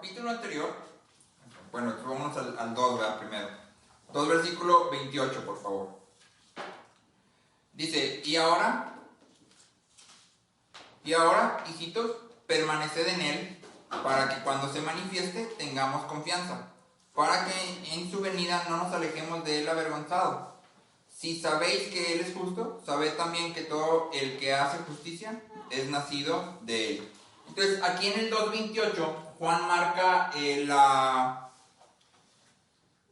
capítulo anterior, bueno, vámonos al 2, ¿verdad? Primero. 2 versículo 28, por favor. Dice, y ahora, hijitos, permaneced en él, para que cuando se manifieste tengamos confianza, para que en su venida no nos alejemos de él avergonzados. Si sabéis que él es justo, sabed también que todo el que hace justicia es nacido de él. Entonces, aquí en el 2.28, Juan marca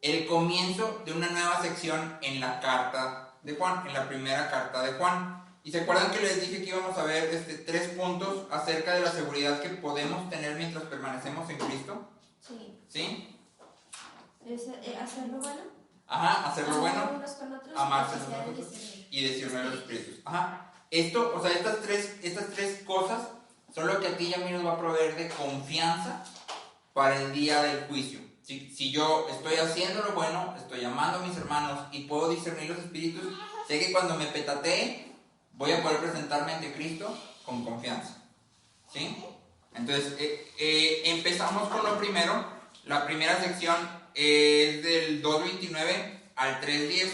el comienzo de una nueva sección en la carta de Juan, en la primera carta de Juan. ¿Y se acuerdan que les dije que íbamos a ver 3 puntos acerca de la seguridad que podemos tener mientras permanecemos en Cristo? Sí. ¿Sí? ¿Hacerlo bueno? Ajá, hacerlo bueno, unos con otros, amarse unos a otros y discernir los espíritus. Ajá. Esto, o sea, estas tres cosas son lo que a ti y a mí nos va a proveer de confianza para el día del juicio. Si yo estoy haciendo lo bueno, estoy amando a mis hermanos y puedo discernir los espíritus, sé que cuando me petatee voy a poder presentarme ante Cristo con confianza. ¿Sí? Entonces, empezamos con lo primero. La primera sección es del 2.29 al 3.10.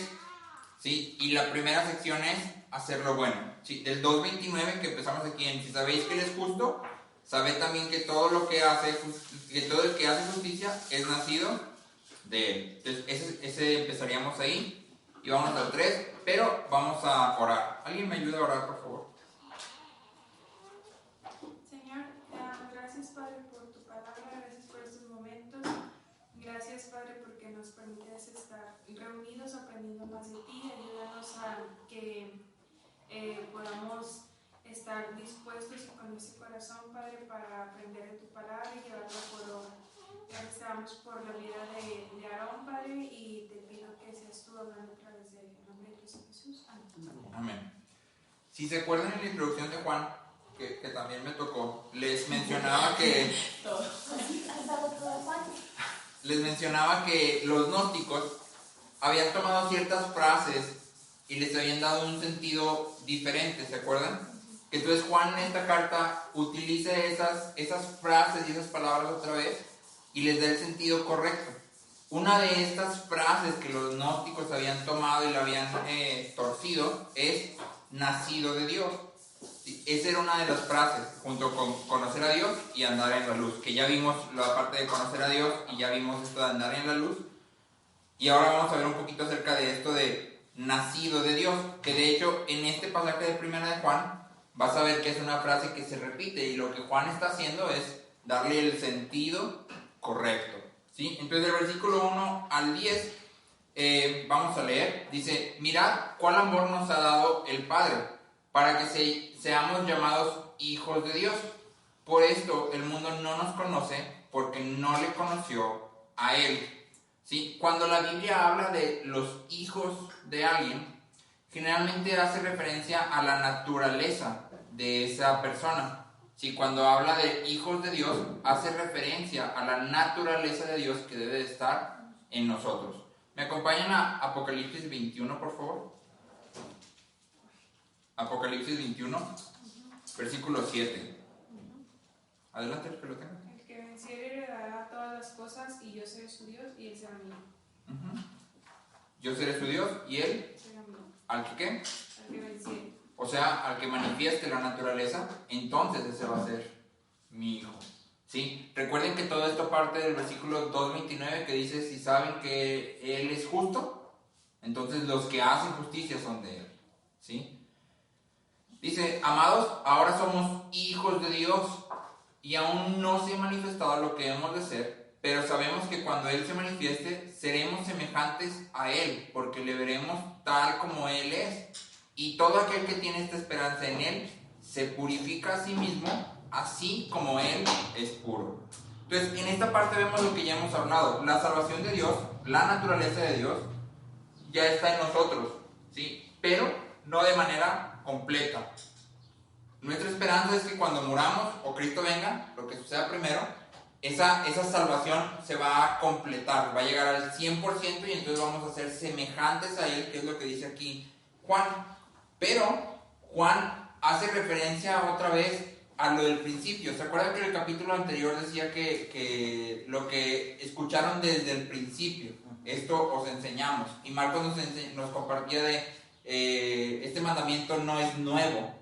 ¿Sí? Y la primera sección es hacer lo bueno. ¿Sí? Del 2.29 que empezamos aquí en si sabéis que él es justo, sabed también que todo el que hace justicia es nacido de él. Entonces ese empezaríamos ahí y vamos al 3, pero vamos a orar. ¿Alguien me ayuda a orar, por favor? Señor, gracias Padre por tu palabra, gracias por estos momentos, gracias Padre porque nos permites estar reunidos aprendiendo más de ti, ayúdanos a que podamos estar dispuestos y con ese corazón, Padre, para aprender de tu palabra y llevarla por obra. Agradecemos por la vida de Aarón, Padre, y te pido que seas tú hablando a través de él. En nombre de Cristo Jesús. Amén. Amén. Si se acuerdan en la introducción de Juan, que también me tocó, les mencionaba que los gnósticos habían tomado ciertas frases y les habían dado un sentido diferente, ¿se acuerdan? Que entonces Juan en esta carta utiliza esas frases y esas palabras otra vez y les da el sentido correcto. Una de estas frases que los gnósticos habían tomado y la habían torcido es nacido de Dios. ¿Sí? Esa era una de las frases, junto con conocer a Dios y andar en la luz, que ya vimos la parte de conocer a Dios y ya vimos esto de andar en la luz. Y ahora vamos a ver un poquito acerca de esto de nacido de Dios, que de hecho en este pasaje de primera de Juan vas a ver que es una frase que se repite y lo que Juan está haciendo es darle el sentido correcto. ¿Sí? Entonces del versículo 1 al 10 vamos a leer, dice, mirad cuál amor nos ha dado el Padre, para que seamos llamados hijos de Dios. Por esto el mundo no nos conoce, porque no le conoció a Él. ¿Sí? Cuando la Biblia habla de los hijos de alguien, generalmente hace referencia a la naturaleza de esa persona. ¿Sí? Cuando habla de hijos de Dios, hace referencia a la naturaleza de Dios que debe de estar en nosotros. ¿Me acompañan a Apocalipsis 21, por favor? Apocalipsis 21, versículo 7. Adelante, el que lo tenga. El que venciere heredará todas las cosas y yo seré su Dios y él será mío. Yo seré su Dios y él Será mío. ¿al que qué? Al que venciere. O sea, al que manifieste la naturaleza, entonces ese va a ser mi hijo. ¿Sí? Recuerden que todo esto parte del versículo 2.29 que dice, si saben que Él es justo, entonces los que hacen justicia son de Él. ¿Sí? Dice, amados, ahora somos hijos de Dios y aún no se ha manifestado lo que hemos de ser, pero sabemos que cuando Él se manifieste, seremos semejantes a Él, porque le veremos tal como Él es. Y todo aquel que tiene esta esperanza en Él, se purifica a sí mismo, así como Él es puro. Entonces, en esta parte vemos lo que ya hemos hablado. La salvación de Dios, la naturaleza de Dios, ya está en nosotros, ¿sí? Pero no de manera completa. Nuestra esperanza es que cuando muramos o Cristo venga, lo que suceda primero, esa salvación se va a completar, va a llegar al 100% y entonces vamos a ser semejantes a Él, que es lo que dice aquí Juan. Pero Juan hace referencia otra vez a lo del principio. ¿Se acuerdan que en el capítulo anterior decía que lo que escucharon desde el principio, esto os enseñamos? Y Marcos nos compartía de este mandamiento no es nuevo,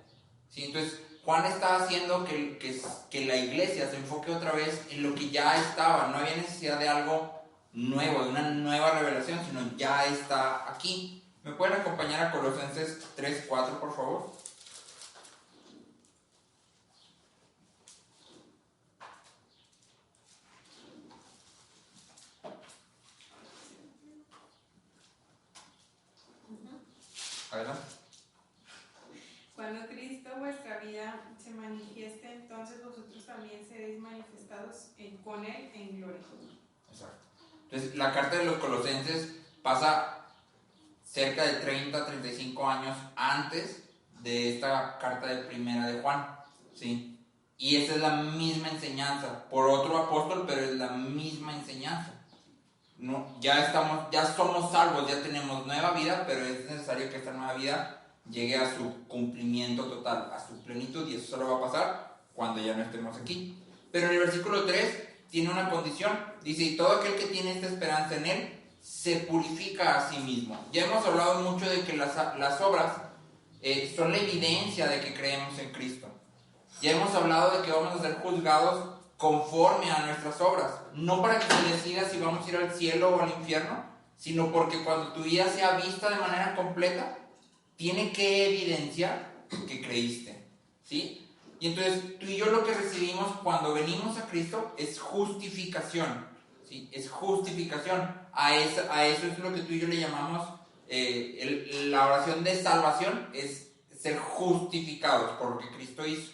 ¿sí? Entonces Juan está haciendo que la iglesia se enfoque otra vez en lo que ya estaba. No había necesidad de algo nuevo, de una nueva revelación, sino ya está aquí. ¿Me pueden acompañar a Colosenses 3:4, por favor? Adelante. Cuando Cristo vuestra vida se manifieste, entonces vosotros también seréis manifestados con Él en gloria. Exacto. Entonces, la carta de los Colosenses pasa cerca de 30-35 años antes de esta carta de primera de Juan, ¿sí? Y esa es la misma enseñanza, por otro apóstol, pero es la misma enseñanza. No, ya somos salvos, ya tenemos nueva vida, pero es necesario que esta nueva vida llegue a su cumplimiento total, a su plenitud, y eso solo va a pasar cuando ya no estemos aquí. Pero en el versículo 3 tiene una condición, dice: y todo aquel que tiene esta esperanza en Él se purifica a sí mismo. Ya hemos hablado mucho de que las obras son la evidencia de que creemos en Cristo. Ya hemos hablado de que vamos a ser juzgados conforme a nuestras obras, no para que se decida si vamos a ir al cielo o al infierno, sino porque cuando tu vida sea vista de manera completa, tiene que evidenciar que creíste, ¿sí? Y entonces tú y yo lo que recibimos cuando venimos a Cristo es justificación, ¿sí? Es justificación. A eso es lo que tú y yo le llamamos la oración de salvación, es ser justificados por lo que Cristo hizo.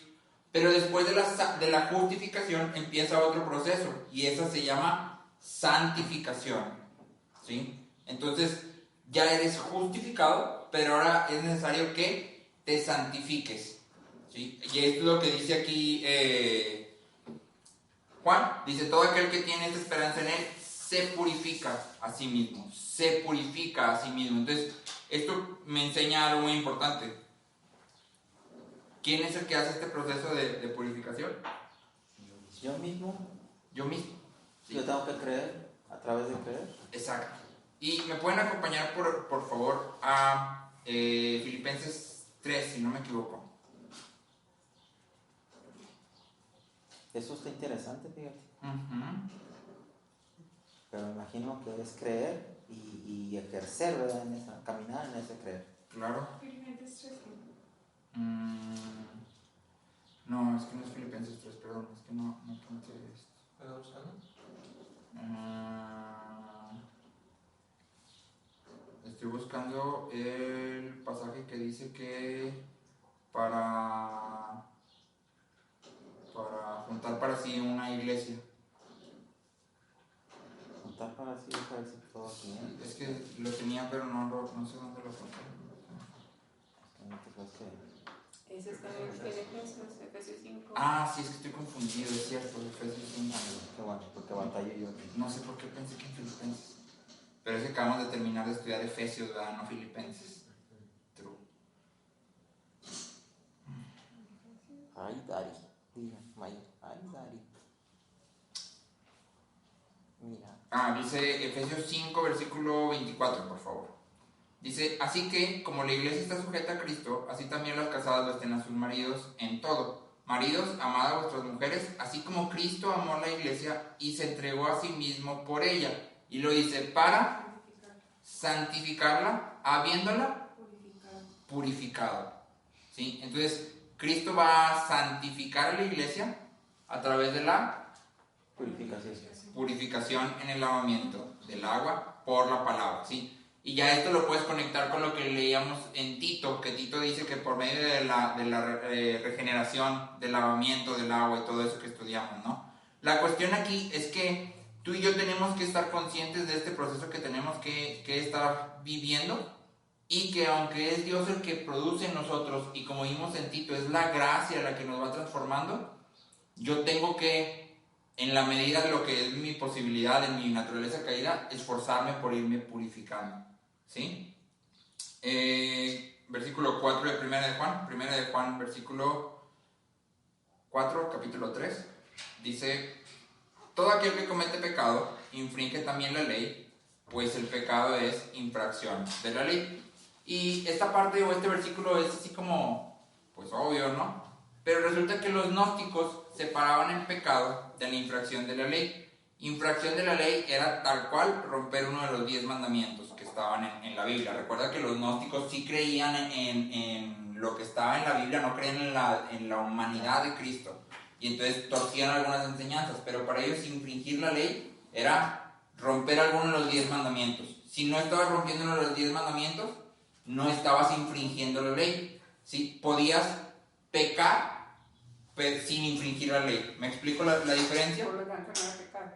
Pero después de la justificación empieza otro proceso, y esa se llama santificación, ¿sí? Entonces ya eres justificado, pero ahora es necesario que te santifiques, ¿sí? Y esto es lo que dice aquí Juan. Dice: todo aquel que tiene esta esperanza en Él se purifica a sí mismo, se purifica a sí mismo. Entonces esto me enseña algo muy importante. ¿Quién es el que hace este proceso de purificación? Yo mismo. Yo mismo, ¿sí? Yo tengo que creer, a través de creer. Exacto. Y me pueden acompañar por favor a Filipenses 3, si no me equivoco. Eso está interesante, fíjate. Uh-huh. Pero me imagino que es creer y ejercer, ¿verdad? Caminar en ese creer. Claro. Filipenses 3. No, es que no es Filipenses 3, perdón, es que no apunté esto. ¿Puedo buscarlo? Estoy buscando el pasaje que dice que para juntar para sí una iglesia. Juntar para sí, para decir todo aquí, ¿eh? Es que lo tenía, pero no sé dónde lo apunté. Ese está en Efesios 5. Ah, sí, es que estoy confundido, es cierto, Efesios 5. Qué bueno, porque batallo yo. No sé por qué pensé que en Filipenses. Pero es que acabamos de terminar de estudiar Efesios, ¿verdad? No Filipenses. True. Ay, Dari. Diga, Maya. Ay, Dari. Mira. Dice Efesios 5, versículo 24, por favor. Dice: así que, como la iglesia está sujeta a Cristo, así también las casadas lo estén a sus maridos en todo. Maridos, amad a vuestras mujeres, así como Cristo amó a la iglesia y se entregó a sí mismo por ella. Y lo dice para santificarla, habiéndola purificado. ¿Sí? Entonces, Cristo va a santificar a la iglesia a través de la purificación en el lavamiento del agua por la palabra, ¿sí? Y ya esto lo puedes conectar con lo que leíamos en Tito, que Tito dice que por medio de la regeneración, del lavamiento del agua y todo eso que estudiamos, ¿no? La cuestión aquí es que tú y yo tenemos que estar conscientes de este proceso que tenemos que estar viviendo, y que aunque es Dios el que produce en nosotros, y como vimos en Tito, es la gracia la que nos va transformando, yo tengo que, en la medida de lo que es mi posibilidad, en mi naturaleza caída, esforzarme por irme purificando, ¿sí? Versículo 4 de Primera de Juan, versículo 4, capítulo 3, dice: todo aquel que comete pecado infringe también la ley, pues el pecado es infracción de la ley. Y esta parte o este versículo es así como, pues obvio, ¿no? Pero resulta que los gnósticos separaban el pecado de la infracción de la ley. Infracción de la ley era tal cual romper uno de los 10 mandamientos que estaban en la Biblia. Recuerda que los gnósticos sí creían en lo que estaba en la Biblia, no creían en la humanidad de Cristo. Y entonces torcían algunas enseñanzas, pero para ellos infringir la ley era romper alguno de los 10 mandamientos. Si no estabas rompiendo uno de los 10 mandamientos, no estabas infringiendo la ley. ¿Sí? Podías pecar sin infringir la ley. ¿Me explico la diferencia? Por lo tanto, no era pecado.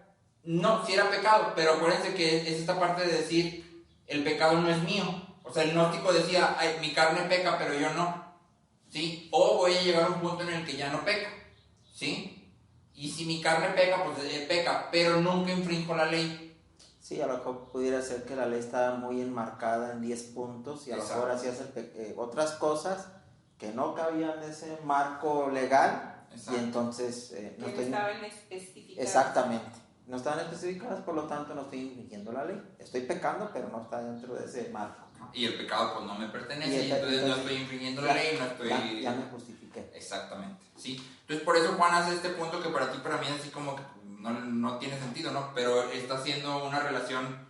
No, sí era pecado, pero acuérdense que es esta parte de decir, el pecado no es mío. O sea, el gnóstico decía, ay, mi carne peca, pero yo no. ¿Sí? O voy a llegar a un punto en el que ya no peco. ¿Sí? Y si mi carne peca, pues peca, pero nunca infringo la ley. Sí, a lo mejor pudiera ser que la ley estaba muy enmarcada en 10 puntos y a lo mejor hacías otras cosas que no cabían en ese marco legal. Exacto. Y entonces No estaban especificadas. Exactamente, no estaban especificadas, por lo tanto no estoy infringiendo la ley. Estoy pecando, pero no está dentro de ese marco. Y el pecado pues no me pertenece, y entonces no estoy infringiendo la ley, no estoy... Ya me justifiqué. Exactamente, ¿sí? Entonces por eso Juan hace este punto que para ti, para mí es así como que no tiene sentido, ¿no? Pero está haciendo una relación,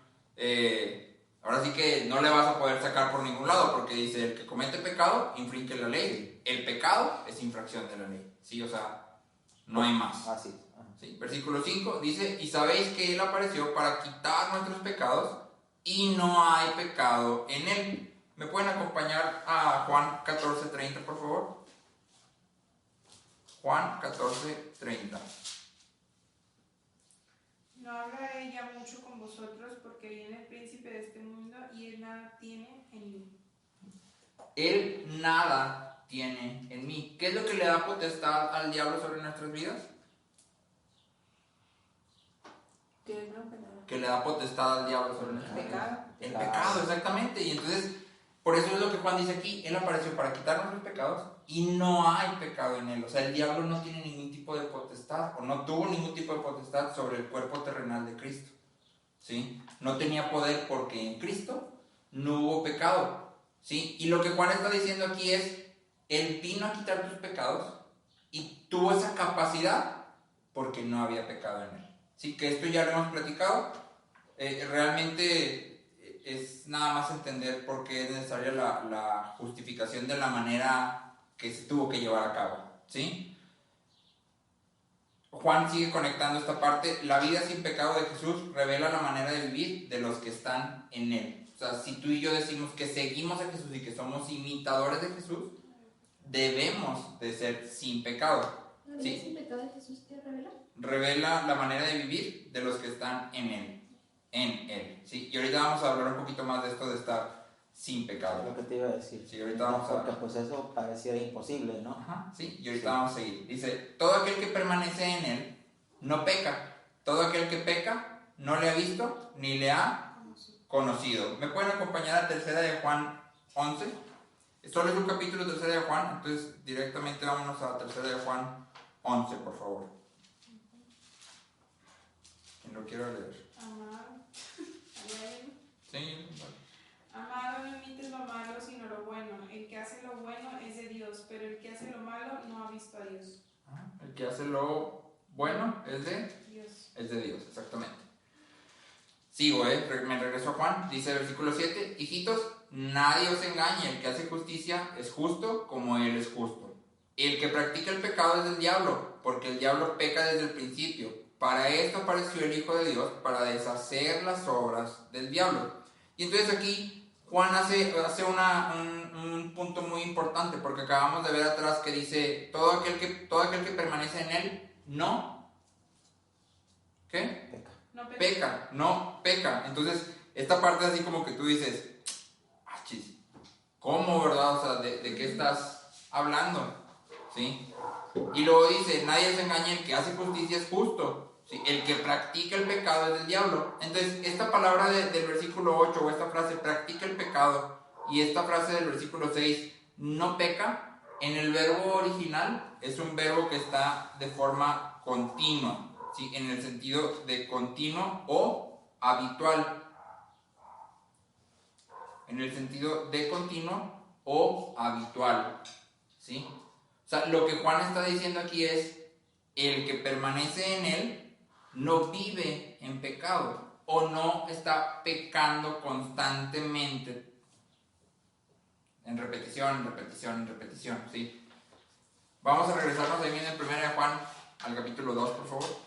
ahora sí que no le vas a poder sacar por ningún lado, porque dice, el que comete pecado, infringe la ley. El pecado es infracción de la ley, ¿sí? O sea, no hay más. Así. ¿Sí? Versículo 5 dice, y sabéis que Él apareció para quitar nuestros pecados, y no hay pecado en Él. ¿Me pueden acompañar a Juan 14:30, por favor? Juan 14:30. No habla ella mucho con vosotros, porque viene el príncipe de este mundo y él nada tiene en mí. Él nada tiene en mí. ¿Qué es lo que le da potestad al diablo sobre nuestras vidas? ¿Qué es lo que le da? Que le da potestad al diablo sobre nuestras vidas. Pecado. El pecado, exactamente. Y entonces, por eso es lo que Juan dice aquí. Él apareció para quitar nuestros pecados y no hay pecado en él. O sea, el diablo no tiene ningún tipo de potestad, o no tuvo ningún tipo de potestad sobre el cuerpo terrenal de Cristo. ¿Sí? No tenía poder porque en Cristo no hubo pecado. ¿Sí? Y lo que Juan está diciendo aquí es, Él vino a quitar tus pecados y tuvo esa capacidad porque no había pecado en Él. ¿Sí? Que esto ya lo hemos platicado. Realmente es nada más entender por qué es necesaria la justificación de la manera que se tuvo que llevar a cabo. ¿Sí? Juan sigue conectando esta parte. La vida sin pecado de Jesús revela la manera de vivir de los que están en Él. O sea, si tú y yo decimos que seguimos a Jesús y que somos imitadores de Jesús, debemos de ser sin pecado. ¿La vida ¿Sí? sin pecado de Jesús qué revela? Revela la manera de vivir de los que están en Él. ¿Sí? Y ahorita vamos a hablar un poquito más de esto de estar sin pecado. Lo que te iba a decir. Sí, ahorita vamos a... Porque pues eso pareciera imposible, ¿no? Ajá, sí, y ahorita vamos a seguir. Dice, todo aquel que permanece en Él no peca. Todo aquel que peca no le ha visto ni le ha conocido. ¿Me pueden acompañar a tercera de Juan 11? Solo es un capítulo tercera de Juan, entonces directamente vámonos a tercera de Juan 11, por favor. ¿Quién lo quiero leer? Amado, Sí, amado, no imites lo malo, sino lo bueno. El que hace lo bueno es de Dios, pero el que hace lo malo no ha visto a Dios. el que hace lo bueno es de Dios. Dios, exactamente. Sigo, me regreso a Juan, dice el versículo 7, hijitos, nadie os engañe, el que hace justicia es justo como Él es justo. El que practica el pecado es del diablo, porque el diablo peca desde el principio. Para esto apareció el Hijo de Dios, para deshacer las obras del diablo. Y entonces aquí Juan hace un punto muy importante, porque acabamos de ver atrás que dice, todo aquel que permanece en Él, no. ¿Qué? Peca. No peca. Entonces, esta parte así como que tú dices, chis, ¿cómo, verdad? O sea, ¿de qué estás hablando? ¿Sí? Y luego dice, nadie se engaña, el que hace justicia es justo. ¿Sí? El que practica el pecado es del diablo. Entonces, esta palabra del versículo 8, o esta frase, practica el pecado, y esta frase del versículo 6, no peca, En el verbo original es un verbo que está de forma continua, ¿sí? En el sentido de continuo o habitual. En el sentido de continuo o habitual, ¿sí? O sea, lo que Juan está diciendo aquí es, el que permanece en él no vive en pecado o no está pecando constantemente en repetición, ¿sí? Vamos a regresarnos ahí bien en 1 Juan al capítulo 2, por favor.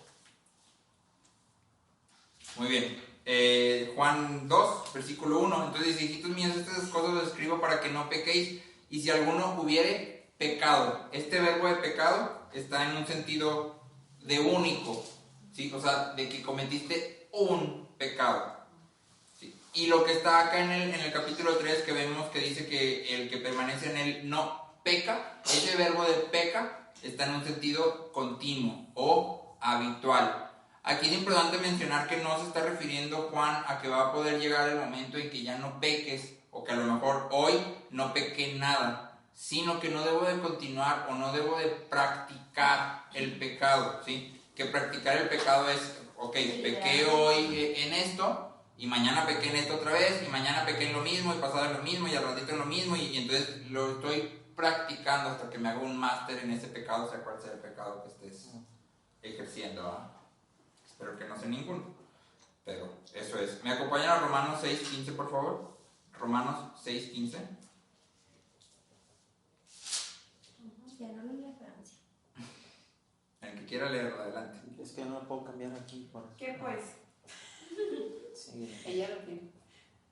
Muy bien. Juan 2, versículo 1. Entonces dice, hijitos míos, estas cosas os escribo para que no pequéis, y si alguno hubiere pecado. Este verbo de pecado está en un sentido de único, ¿sí? O sea, de que cometiste un pecado. Y lo que está acá en el capítulo 3, que vemos que dice que el que permanece en él no peca, ese verbo de peca está en un sentido continuo o habitual. Aquí es importante mencionar que no se está refiriendo Juan a que va a poder llegar el momento en que ya no peques, o que a lo mejor hoy no pequé nada, sino que no debo de continuar o no debo de practicar el pecado, ¿sí? Que practicar el pecado es, ok, pequé hoy en esto, y mañana pequé en esto otra vez, y mañana pequé en lo mismo, y pasado en lo mismo, y al ratito en lo mismo, y entonces lo estoy practicando hasta que me haga un máster en ese pecado, sea cual sea el pecado que estés ejerciendo, ¿verdad? Espero que no sea ninguno, pero eso es. ¿Me acompañan a Romanos 6:15, por favor? Romanos 6:15. Ya no leí la Francia. El que quiera leerlo, adelante. Es que no lo puedo cambiar aquí. ¿Qué pues? Sí. Ella lo tiene.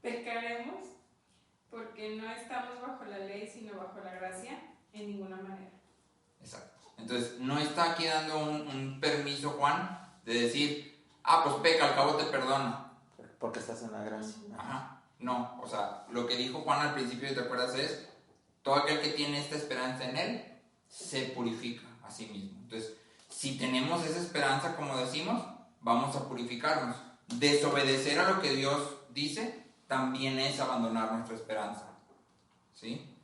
¿Pecaremos porque no estamos bajo la ley, sino bajo la gracia? En ninguna manera. Exacto. Entonces, no está aquí dando un permiso, Juan, de decir, pues peca, al cabo te perdono. Porque estás en la gracia. Ajá. No, o sea, lo que dijo Juan al principio, ¿te acuerdas? Es, todo aquel que tiene esta esperanza en él, se purifica a sí mismo. Entonces, si tenemos esa esperanza, como decimos, vamos a purificarnos. Desobedecer a lo que Dios dice también es abandonar nuestra esperanza, ¿sí?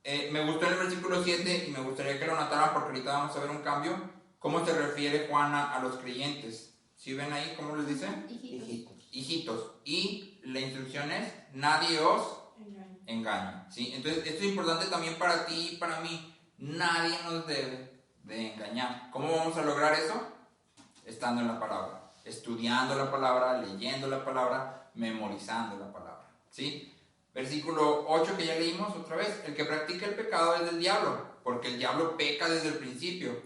Me gustó el versículo 7 y me gustaría que lo notaran porque ahorita vamos a ver un cambio. ¿Cómo se refiere Juan a los creyentes? ¿Sí ven ahí cómo les dice? Hijitos. Hijitos. Y la instrucción es, nadie os engañe, ¿sí? Entonces, esto es importante también para ti y para mí. Nadie nos debe de engañar. ¿Cómo vamos a lograr eso? Estando en la palabra. Estudiando la palabra, leyendo la palabra, memorizando la palabra, ¿sí? Versículo 8 que ya leímos otra vez. El que practica el pecado es del diablo, porque el diablo peca desde el principio.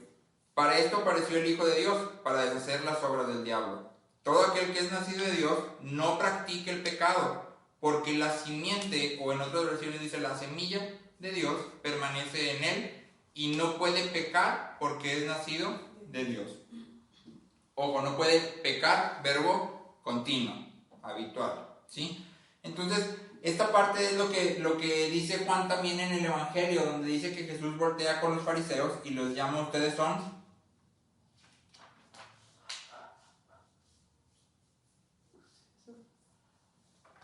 Para esto apareció el Hijo de Dios, para deshacer las obras del diablo. Todo aquel que es nacido de Dios no practica el pecado, porque la simiente, o en otras versiones dice la semilla de Dios, permanece en él y no puede pecar porque es nacido de Dios. Ojo, no puede pecar, verbo continuo, habitual, ¿sí? Entonces, esta parte es lo que dice Juan también en el Evangelio, donde dice que Jesús voltea con los fariseos y los llama, ustedes son...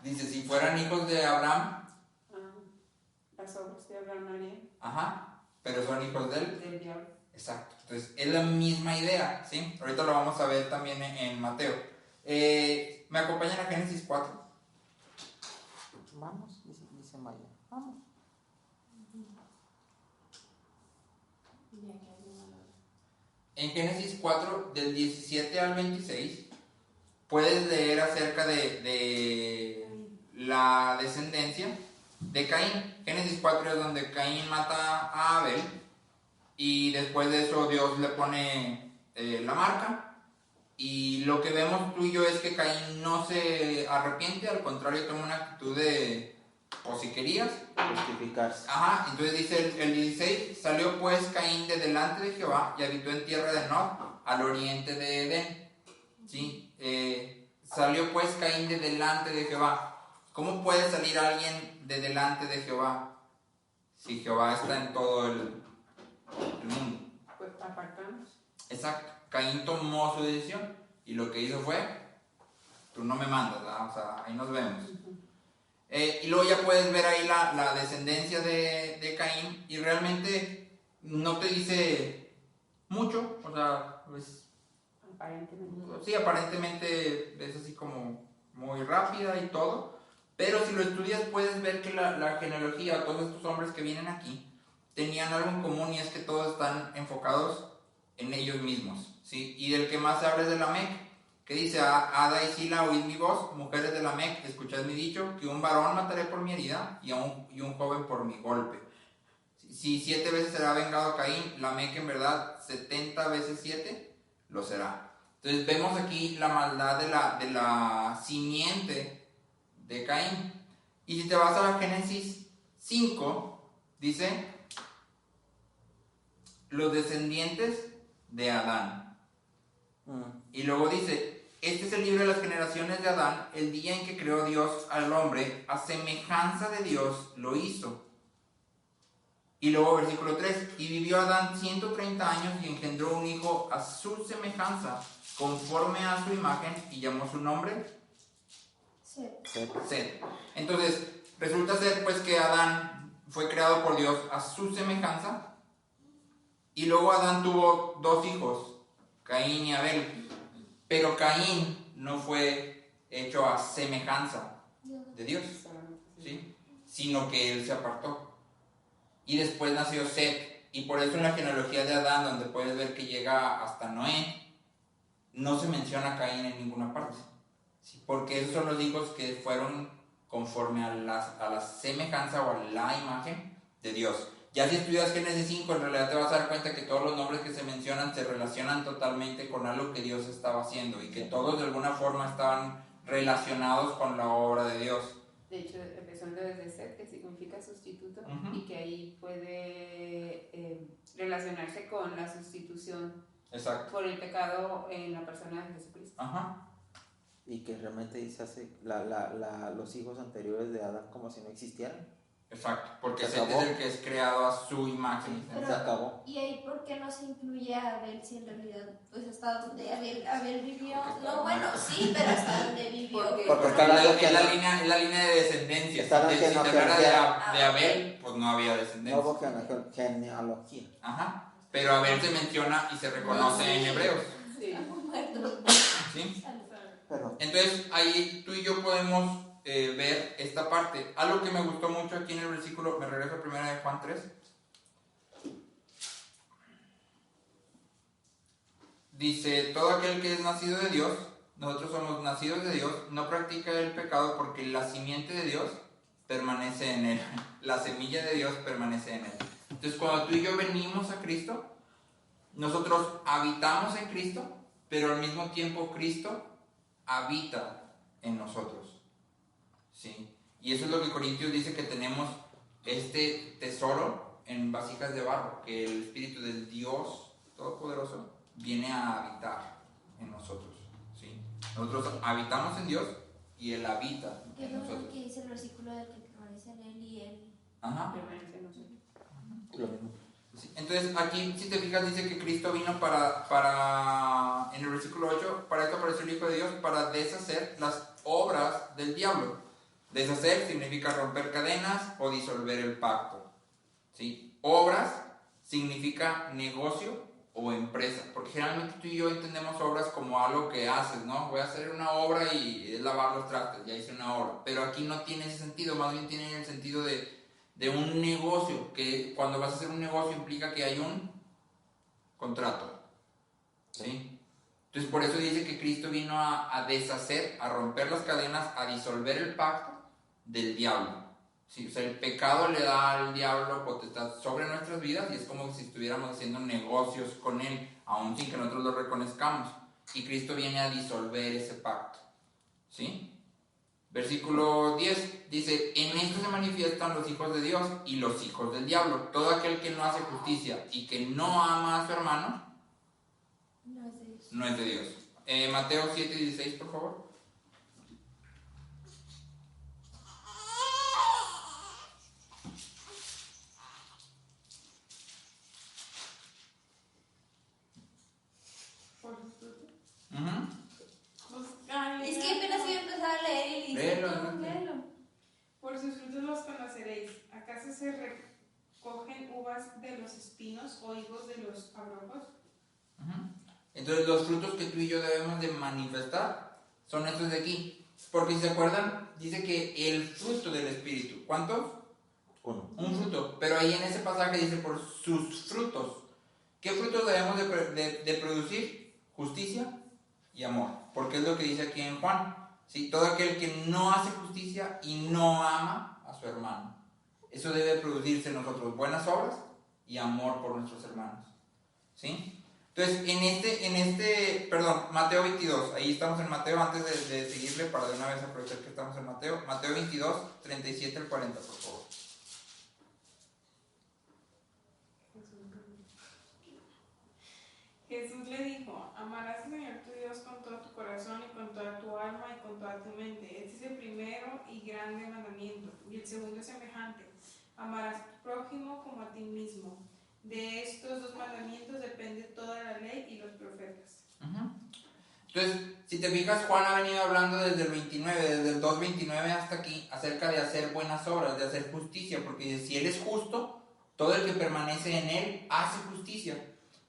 Dice, si fueran hijos de Abraham... Las obras de Abraham harían. Ajá, pero son hijos Del diablo. Exacto, entonces es la misma idea, ¿sí? Ahorita lo vamos a ver también en Mateo. ¿Me acompañan a Génesis 4? Vamos, dice Maya. Vamos. En Génesis 4, del 17 al 26, puedes leer acerca de la descendencia de Caín. Génesis 4 es donde Caín mata a Abel. Y después de eso Dios le pone la marca. Y lo que vemos tú y yo es que Caín no se arrepiente, al contrario toma una actitud de posiquerías. Justificarse. Ajá, entonces dice el 16, salió pues Caín de delante de Jehová y habitó en tierra de Nod, al oriente de Edén. ¿Sí? Salió pues Caín de delante de Jehová. ¿Cómo puede salir alguien de delante de Jehová si Jehová está en todo el mundo? Pues apartamos. Exacto. Caín tomó su decisión y lo que hizo fue, tú no me mandas, ¿verdad? O sea, ahí nos vemos. Y luego ya puedes ver ahí la descendencia de Caín y realmente no te dice mucho, o sea, pues, Aparentemente. sí, aparentemente es así como muy rápida y todo, pero si lo estudias puedes ver que la genealogía, todos estos hombres que vienen aquí, tenían algo en común y es que todos están enfocados en ellos mismos, ¿sí? Y del que más se habla es de Lamec, que dice, Ada y Sila, oíd mi voz, mujeres de Lamec, escuchad mi dicho, que un varón mataré por mi herida y un joven por mi golpe. Si 7 veces será vengado Caín, Lamec en verdad 70 veces 7 lo será. Entonces vemos aquí la maldad de la simiente de Caín. Y si te vas a la Génesis 5, dice, los descendientes de Adán. Y luego dice, este es el libro de las generaciones de Adán, el día en que creó Dios al hombre, a semejanza de Dios lo hizo. Y luego versículo 3, y vivió Adán 130 años y engendró un hijo a su semejanza, conforme a su imagen, y llamó su nombre Set. Entonces, resulta ser pues que Adán fue creado por Dios a su semejanza, y luego Adán tuvo 2 hijos, Caín y Abel, pero Caín no fue hecho a semejanza de Dios, ¿sí? Sino que él se apartó. Y después nació Set, y por eso en la genealogía de Adán, donde puedes ver que llega hasta Noé, no se menciona a Caín en ninguna parte, ¿sí? Porque esos son los hijos que fueron conforme a la semejanza o a la imagen de Dios. Ya si estudias Génesis 5, en realidad te vas a dar cuenta que todos los nombres que se mencionan se relacionan totalmente con algo que Dios estaba haciendo y que todos de alguna forma estaban relacionados con la obra de Dios. De hecho, empezando desde Set, que significa sustituto, Uh-huh. y que ahí puede relacionarse con la sustitución Exacto. por el pecado en la persona de Jesucristo. Ajá. Y que realmente dice hace los hijos anteriores de Adán como si no existieran. Exacto, porque Se Set acabó. es el que es creado a su imagen. Pero- Se acabó. ¿Y ahí por qué no se incluye a Abel si en realidad pues hasta donde Abel vivió? No, bueno, sí, pero hasta donde vivió. Porque Es está hablando que es la línea de descendencia. Está Si te hablando que hablara no de Abel, pues no había no descendencia. hubo genealogía. Ajá. Pero Abel se menciona y se reconoce en Hebreos. Sí. ¿Sí? Perdón. Entonces ahí tú y yo podemos ver esta parte. Algo que me gustó mucho aquí en el versículo, me regreso a 1 de Juan 3. Dice, todo aquel que es nacido de Dios, nosotros somos nacidos de Dios, no practica el pecado porque la simiente de Dios permanece en él. La semilla de Dios permanece en él. Entonces cuando tú y yo venimos a Cristo, nosotros habitamos en Cristo, pero al mismo tiempo Cristo habita en nosotros. ¿Sí? Y eso es lo que Corintios dice, que tenemos este tesoro en vasijas de barro, que el Espíritu del Dios Todopoderoso viene a habitar en nosotros. ¿Sí? Nosotros habitamos en Dios y Él habita ¿Qué es en lo nosotros. que dice el versículo de que permanece en él y él? Ajá. Permanece en nosotros. Lo mismo. Sí. Entonces aquí, si te fijas, dice que Cristo vino en el versículo 8, para esto apareció el Hijo de Dios, para deshacer las obras del diablo. Deshacer significa romper cadenas o disolver el pacto. ¿Sí? Obras significa negocio o empresa, porque generalmente tú y yo entendemos obras como algo que haces, ¿no? Voy a hacer una obra y es lavar los trastes, ya hice una obra, pero aquí no tiene ese sentido, más bien tiene el sentido de un negocio, que cuando vas a hacer un negocio implica que hay un contrato, ¿sí? Entonces por eso dice que Cristo vino a deshacer, a romper las cadenas, a disolver el pacto del diablo. Sí, o sea, el pecado le da al diablo potestad sobre nuestras vidas y es como si estuviéramos haciendo negocios con él, aun sin que nosotros lo reconozcamos. Y Cristo viene a disolver ese pacto. ¿Sí? Versículo 10 dice, en esto se manifiestan los hijos de Dios y los hijos del diablo. Todo aquel que no hace justicia y que no ama a su hermano, No es de Dios. no es de Dios. Mateo 7:16, por favor. Es que apenas iba a empezar a leer y dice, Léelo, no, ¿no? Por veces se recogen uvas de los espinos o higos de los abrojos. Entonces los frutos que tú y yo debemos de manifestar son estos de aquí. Porque si se acuerdan, dice que el fruto del Espíritu, ¿cuántos? Uno. Un fruto. Pero ahí en ese pasaje dice por sus frutos. ¿Qué frutos debemos de producir? Justicia y amor. Porque es lo que dice aquí en Juan. ¿Sí? Todo aquel que no hace justicia y no ama a su hermano. Eso debe producirse en nosotros buenas obras y amor por nuestros hermanos. ¿Sí? Entonces, Mateo 22, ahí estamos en Mateo, antes de seguirle, para de una vez aprovechar que estamos en Mateo 22, 37 al 40, por favor. Jesús le dijo, amarás al Señor tu Dios con todo tu corazón y con toda tu alma y con toda tu mente. Este es el primero y grande mandamiento. Y el segundo es semejante, amarás a tu prójimo como a ti mismo. De estos dos mandamientos depende toda la ley y los profetas. Entonces, si te fijas, Juan ha venido hablando desde el 29, desde el 2:29 hasta aquí, acerca de hacer buenas obras, de hacer justicia, porque dice, si Él es justo, todo el que permanece en Él hace justicia.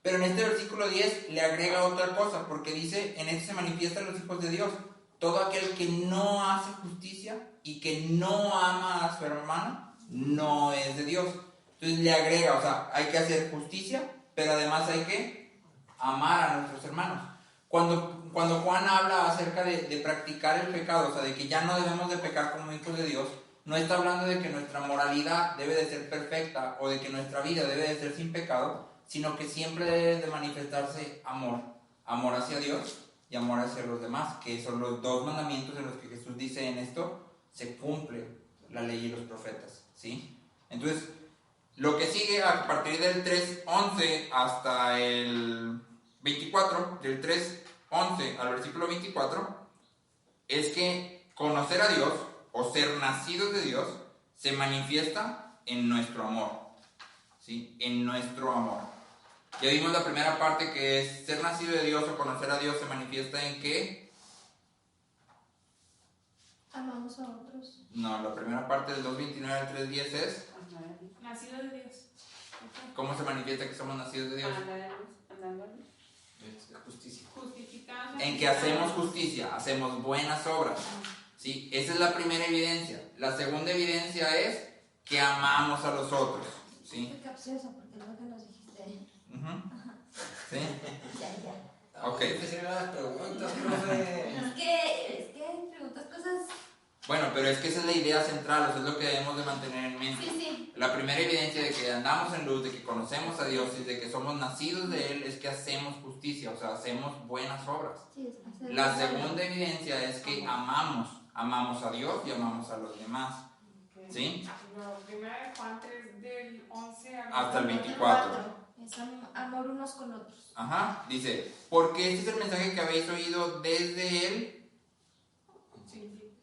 Pero en este versículo 10 le agrega otra cosa, porque dice, en este se manifiestan los hijos de Dios. Todo aquel que no hace justicia y que no ama a su hermano, no es de Dios. Entonces le agrega, o sea, hay que hacer justicia, pero además hay que amar a nuestros hermanos. Cuando Juan habla acerca de practicar el pecado, o sea, de que ya no debemos de pecar como hijos de Dios, no está hablando de que nuestra moralidad debe de ser perfecta o de que nuestra vida debe de ser sin pecado, sino que siempre debe de manifestarse amor. Amor hacia Dios y amor hacia los demás, que son los dos mandamientos en los que Jesús dice en esto, se cumple la ley y los profetas, ¿sí? Entonces, lo que sigue a partir del 3:11 hasta el 24, del 3:11 al versículo 24, es que conocer a Dios o ser nacidos de Dios se manifiesta en nuestro amor, ¿sí? En nuestro amor. Ya vimos la primera parte, que es ser nacido de Dios o conocer a Dios se manifiesta en ¿qué? Amamos a otros. No, la primera parte del 2:29 al 3:10 es Nacido de Dios. ¿cómo se manifiesta que somos nacidos de Dios? Justicia. Justificando. En que hacemos justicia, hacemos buenas obras, ¿sí? Esa es la primera evidencia. La segunda evidencia es que amamos a los otros, ¿sí? Qué capcioso, porque es lo que nos dijiste. ¿Sí? Ya. Ok. Las preguntas, profe. Es que preguntas cosas. Bueno, pero es que esa es la idea central, eso es lo que debemos de mantener en mente. Sí. La primera evidencia de que andamos en luz, de que conocemos a Dios y de que somos nacidos de Él es que hacemos justicia, o sea, hacemos buenas obras. Sí, La segunda evidencia es que amamos a Dios y amamos a los demás, ¿sí? Lo primero de Juan 3 del 11 Hasta el 24. Es amor unos con otros. Ajá, dice, porque este es el mensaje que habéis oído desde el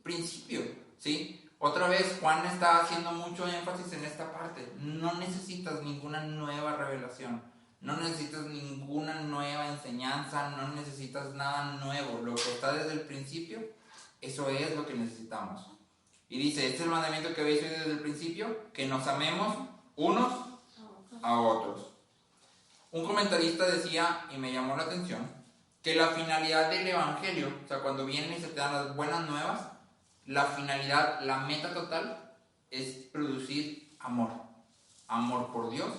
principio, ¿sí? Otra vez, Juan está haciendo mucho énfasis en esta parte. No necesitas ninguna nueva revelación, no necesitas ninguna nueva enseñanza, no necesitas nada nuevo. Lo que está desde el principio, eso es lo que necesitamos. Y dice, este es el mandamiento que habéis oído desde el principio, que nos amemos unos a otros. Un comentarista decía, y me llamó la atención, que la finalidad del evangelio, o sea, cuando vienen y se te dan las buenas nuevas, la finalidad, la meta total es producir amor. Amor por Dios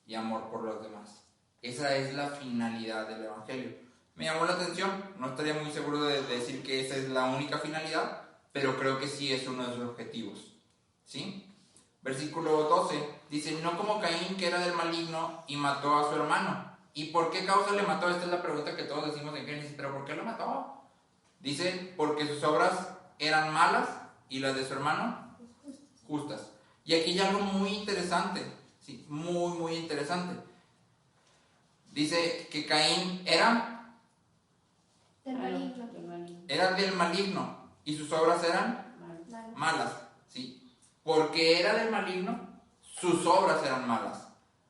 y amor por los demás. Esa es la finalidad del evangelio. Me llamó la atención, no estaría muy seguro de decir que esa es la única finalidad, pero creo que sí es uno de sus objetivos, ¿sí? Versículo 12 dice, no como Caín, que era del maligno y mató a su hermano. ¿Y por qué causa le mató? Esta es la pregunta que todos decimos en Génesis, pero ¿por qué lo mató? Dice, porque sus obras eran malas y las de su hermano justas. Y aquí hay algo muy interesante, sí, muy interesante. Dice que Caín era del maligno y sus obras eran malas, ¿sí? Porque era del maligno, sus obras eran malas.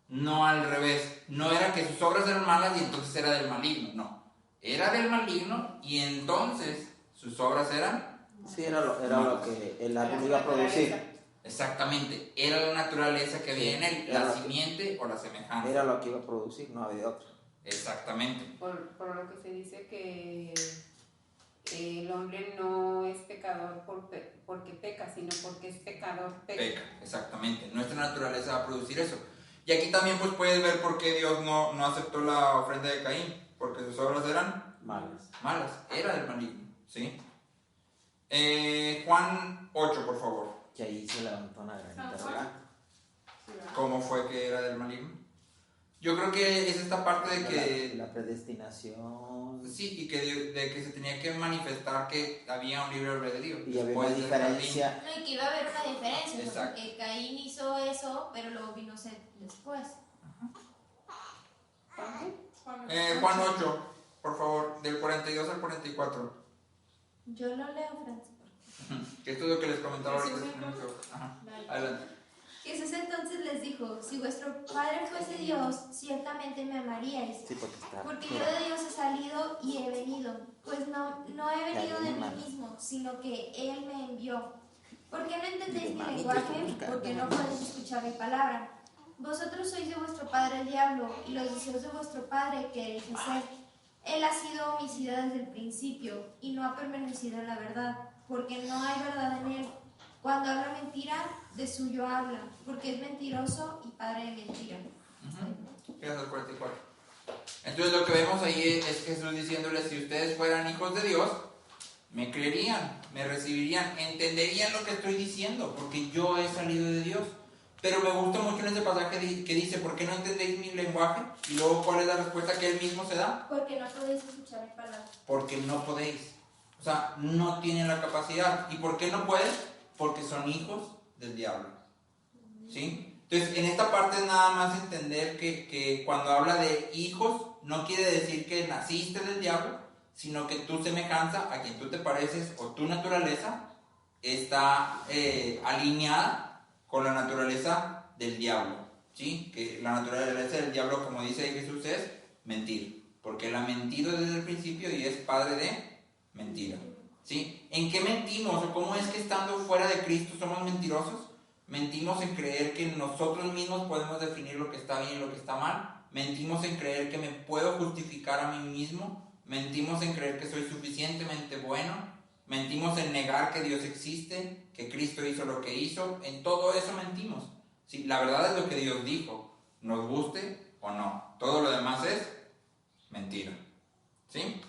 No al revés, no era que sus obras eran malas y entonces era del maligno, no. Era del maligno y entonces sus obras eran... Sí, era lo que el árbol iba a producir. Exactamente, era la naturaleza que había en él, Era la lo que- simiente o la semejanza. Era lo que iba a producir, no había otro. Exactamente. Por lo que se dice que el hombre no es pecador porque peca, sino porque es pecador Peca, exactamente. Nuestra naturaleza va a producir eso. Y aquí también pues puedes ver por qué Dios no aceptó la ofrenda de Caín, porque sus obras eran Malas. era del maligno, ¿sí? Juan 8, por favor. Que ahí se levantó una gran San interrogante. Juan. ¿Cómo fue que era del maligno? Yo creo que es esta parte de que La predestinación. sí, y que de que se tenía que manifestar que había un libre albedrío. Y había Después una del diferencia. No, y que iba a haber una diferencia, o sea, Exacto. porque Caín hizo eso, pero luego vino Seth después. Juan 8, por favor, del 42 al 44. Yo lo leo, Francis. Que esto es lo que les comentaba ahorita. Jesús dijo. Ajá. Vale. Adelante. Jesús entonces les dijo, si vuestro Padre fuese Dios, ciertamente me amaríais, Sí, porque está. porque yo de Dios he salido y he venido, pues no he venido de mí mismo, sino que Él me envió. ¿Por qué no entendéis mi lenguaje? Porque no podéis escuchar mi palabra. Vosotros sois de vuestro padre el diablo, y los deseos de vuestro padre queréis hacer. Él ha sido homicida desde el principio, y no ha permanecido en la verdad, porque no hay verdad en él. Cuando habla mentira, de suyo habla, porque es mentiroso y padre de mentira. Fíjate el 44. Entonces lo que vemos ahí es Jesús diciéndoles, si ustedes fueran hijos de Dios, me creerían, me recibirían, entenderían lo que estoy diciendo, porque yo he salido de Dios. Pero me gusta mucho en ese pasaje que dice, ¿por qué no entendéis mi lenguaje? Y luego, ¿cuál es la respuesta que él mismo se da? Porque no podéis escuchar mi palabra. Porque no podéis. O sea, no tienen la capacidad. ¿Y por qué no pueden? Porque son hijos del diablo. ¿Sí? Entonces, en esta parte es nada más entender que cuando habla de hijos, no quiere decir que naciste del diablo, sino que tu semejanza, a quien tú te pareces, o tu naturaleza, está alineada con la naturaleza del diablo. ¿Sí? Que la naturaleza del diablo, como dice Jesús, es mentir. Porque él ha mentido desde el principio y es padre de mentira. ¿Sí? ¿En qué mentimos? ¿O cómo es que estando fuera de Cristo somos mentirosos? Mentimos en creer que nosotros mismos podemos definir lo que está bien y lo que está mal. Mentimos en creer que me puedo justificar a mí mismo. Mentimos en creer que soy suficientemente bueno. Mentimos en negar que Dios existe, que Cristo hizo lo que hizo. En todo eso mentimos. ¿Sí? La verdad es lo que Dios dijo, nos guste o no. Todo lo demás es mentira. ¿Sí?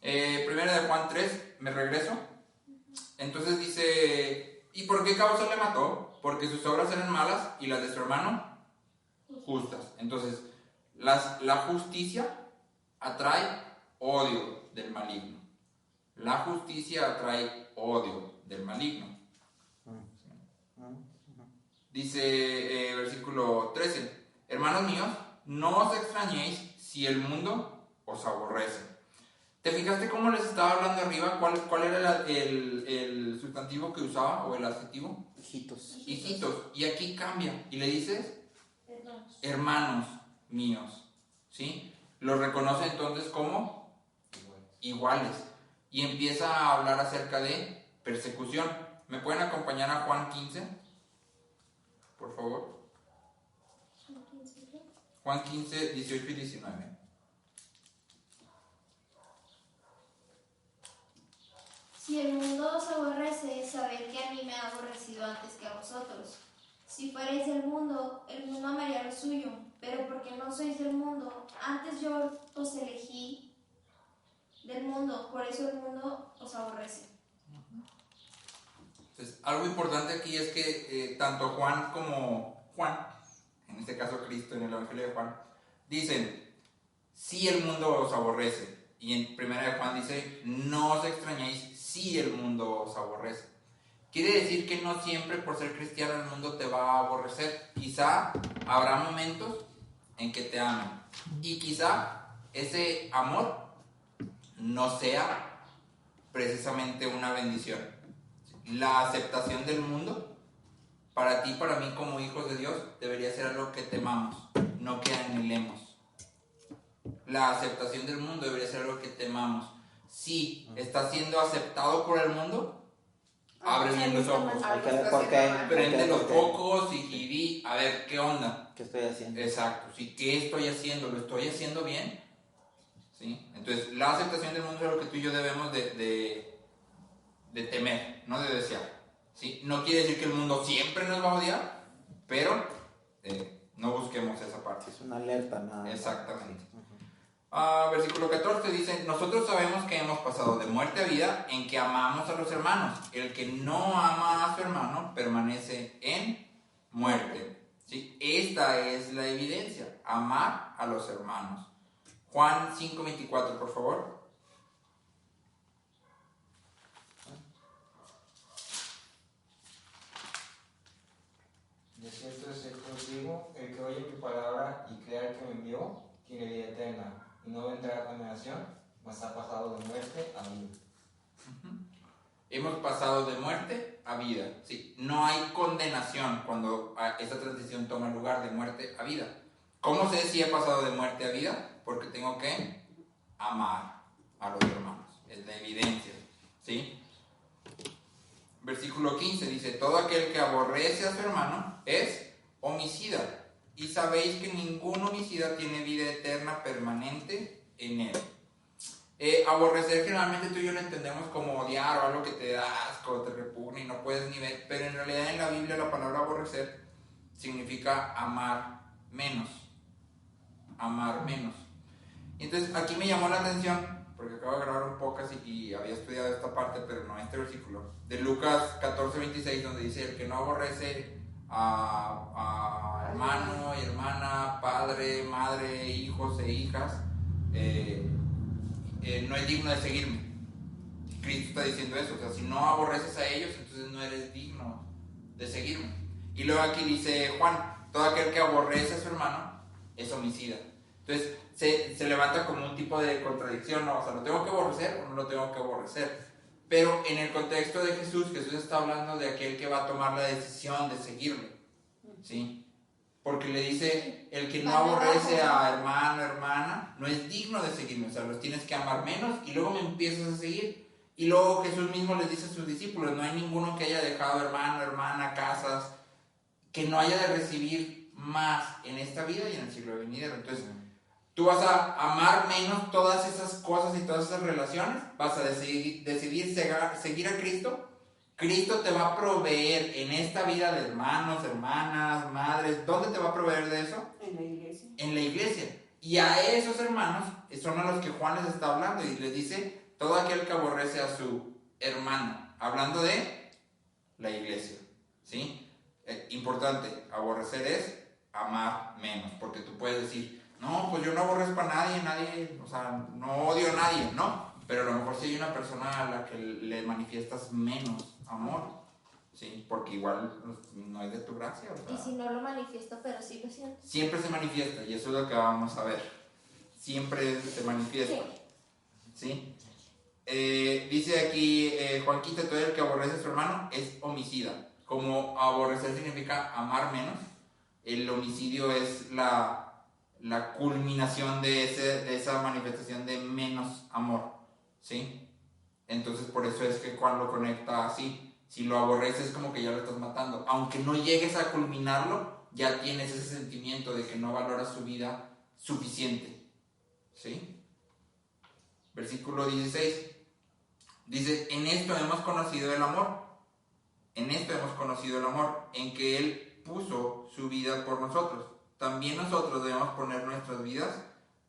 Primera de Juan 3, me regreso. Entonces dice, ¿y por qué causa le mató? Porque sus obras eran malas y las de su hermano justas. Entonces, la justicia atrae odio del maligno. La justicia atrae odio del maligno. Dice versículo 13, hermanos míos, no os extrañéis si el mundo os aborrece. ¿Te fijaste cómo les estaba hablando arriba? ¿Cuál era el sustantivo que usaba o el adjetivo? Hijitos. Hijitos. Y aquí cambia. Y le dices, Hermanos. hermanos míos. ¿Sí? Los reconoce entonces como iguales. Y empieza a hablar acerca de persecución. ¿Me pueden acompañar a Juan 15? Por favor. Juan 15, 18 y 19. Si el mundo os aborrece, sabed que a mí me ha aborrecido antes que a vosotros. Si fuerais del mundo, el mundo amaría lo suyo, pero porque no sois del mundo, antes yo os elegí del mundo, por eso el mundo os aborrece. Entonces, algo importante aquí es que tanto Juan como Juan, en este caso Cristo en el Evangelio de Juan, dicen, si el mundo os aborrece. Y en primera de Juan dice, no os extrañéis si el mundo os aborrece. Quiere decir que no siempre por ser cristiano el mundo te va a aborrecer. Quizá habrá momentos en que te amen. Y quizá ese amor no sea precisamente una bendición. La aceptación del mundo, para ti y para mí como hijos de Dios, debería ser algo que temamos, no que anhelemos. La aceptación del mundo debería ser algo que temamos. Si estás siendo aceptado por el mundo, Abre bien los ojos. Hay que ver por qué. Prende los focos y di, a ver, ¿qué onda? ¿Qué estoy haciendo? Exacto, ¿sí? ¿Qué estoy haciendo? ¿Lo estoy haciendo bien? ¿Sí? Entonces, la aceptación del mundo es lo que tú y yo debemos de temer, no de desear. ¿Sí? No quiere decir que el mundo siempre nos va a odiar, pero no busquemos esa parte. Es una alerta, nada. Exactamente. Versículo 14 dice: nosotros sabemos que hemos pasado de muerte a vida en que amamos a los hermanos. El que no ama a su hermano permanece en muerte. ¿Sí? Esta es la evidencia, amar a los hermanos. Juan 5:24, por favor. De cierto os digo, el que oye mi palabra y crea el que me envió, tiene vida eterna, y no vendrá a condenación, mas ha pasado de muerte a vida. Hemos pasado de muerte a vida. ¿Sí? No hay condenación cuando esta transición toma lugar de muerte a vida. ¿Cómo sé si he pasado de muerte a vida? Porque tengo que amar a los hermanos. Es la evidencia. ¿Sí? Versículo 15 dice: todo aquel que aborrece a su hermano es homicida. Y sabéis que ningún homicida tiene vida eterna permanente en él. Aborrecer generalmente tú y yo lo entendemos como odiar o algo que te da asco, te repugna y no puedes ni ver, pero en realidad en la Biblia la palabra aborrecer significa amar menos. Amar menos. Entonces aquí me llamó la atención, porque acabo de grabar un podcast y había estudiado esta parte, pero no este versículo, de Lucas 14:26, donde dice: el que no aborrece a hermano y hermana, padre, madre, hijos e hijas, no es digno de seguirme. Cristo está diciendo eso. O sea, si no aborreces a ellos, entonces no eres digno de seguirme. Y luego aquí dice Juan: todo aquel que aborrece a su hermano es homicida. Entonces se levanta como un tipo de contradicción, ¿no? O sea, ¿lo tengo que aborrecer o no lo tengo que aborrecer? Pero en el contexto de Jesús está hablando de aquel que va a tomar la decisión de seguirle, ¿sí? Porque le dice: el que no aborrece a hermano, hermana, no es digno de seguirme. O sea, los tienes que amar menos y luego me empiezas a seguir. Y luego Jesús mismo les dice a sus discípulos: no hay ninguno que haya dejado hermano, hermana, casas, que no haya de recibir más en esta vida y en el siglo venidero. Entonces, tú vas a amar menos todas esas cosas y todas esas relaciones. Vas a decidir seguir a Cristo. Cristo te va a proveer en esta vida de hermanos, hermanas, madres. ¿Dónde te va a proveer de eso? En la iglesia. En la iglesia. Y a esos hermanos son a los que Juan les está hablando y les dice: todo aquel que aborrece a su hermano. Hablando de la iglesia. ¿Sí? Importante, aborrecer es amar menos. Porque tú puedes decir: no, pues yo no aborrezco a nadie, o sea, no odio a nadie, ¿no? Pero a lo mejor si hay una persona a la que le manifiestas menos amor, ¿sí? Porque igual no es de tu gracia, o sea, Y si no lo manifiesto, pero sí lo siento. siempre se manifiesta, y eso es lo que vamos a ver. Siempre se manifiesta, ¿sí? Dice aquí Juanquita: todo el que aborrece a su hermano es homicida. Como aborrecer significa amar menos, el homicidio es la culminación de esa manifestación de menos amor, ¿sí? Entonces por eso es que Juan lo conecta así. Si lo aborreces, como que ya lo estás matando. Aunque no llegues a culminarlo, ya tienes ese sentimiento de que no valoras su vida suficiente, ¿sí? Versículo 16 dice: en esto hemos conocido el amor. En esto hemos conocido el amor, en que Él puso su vida por nosotros. También nosotros debemos poner nuestras vidas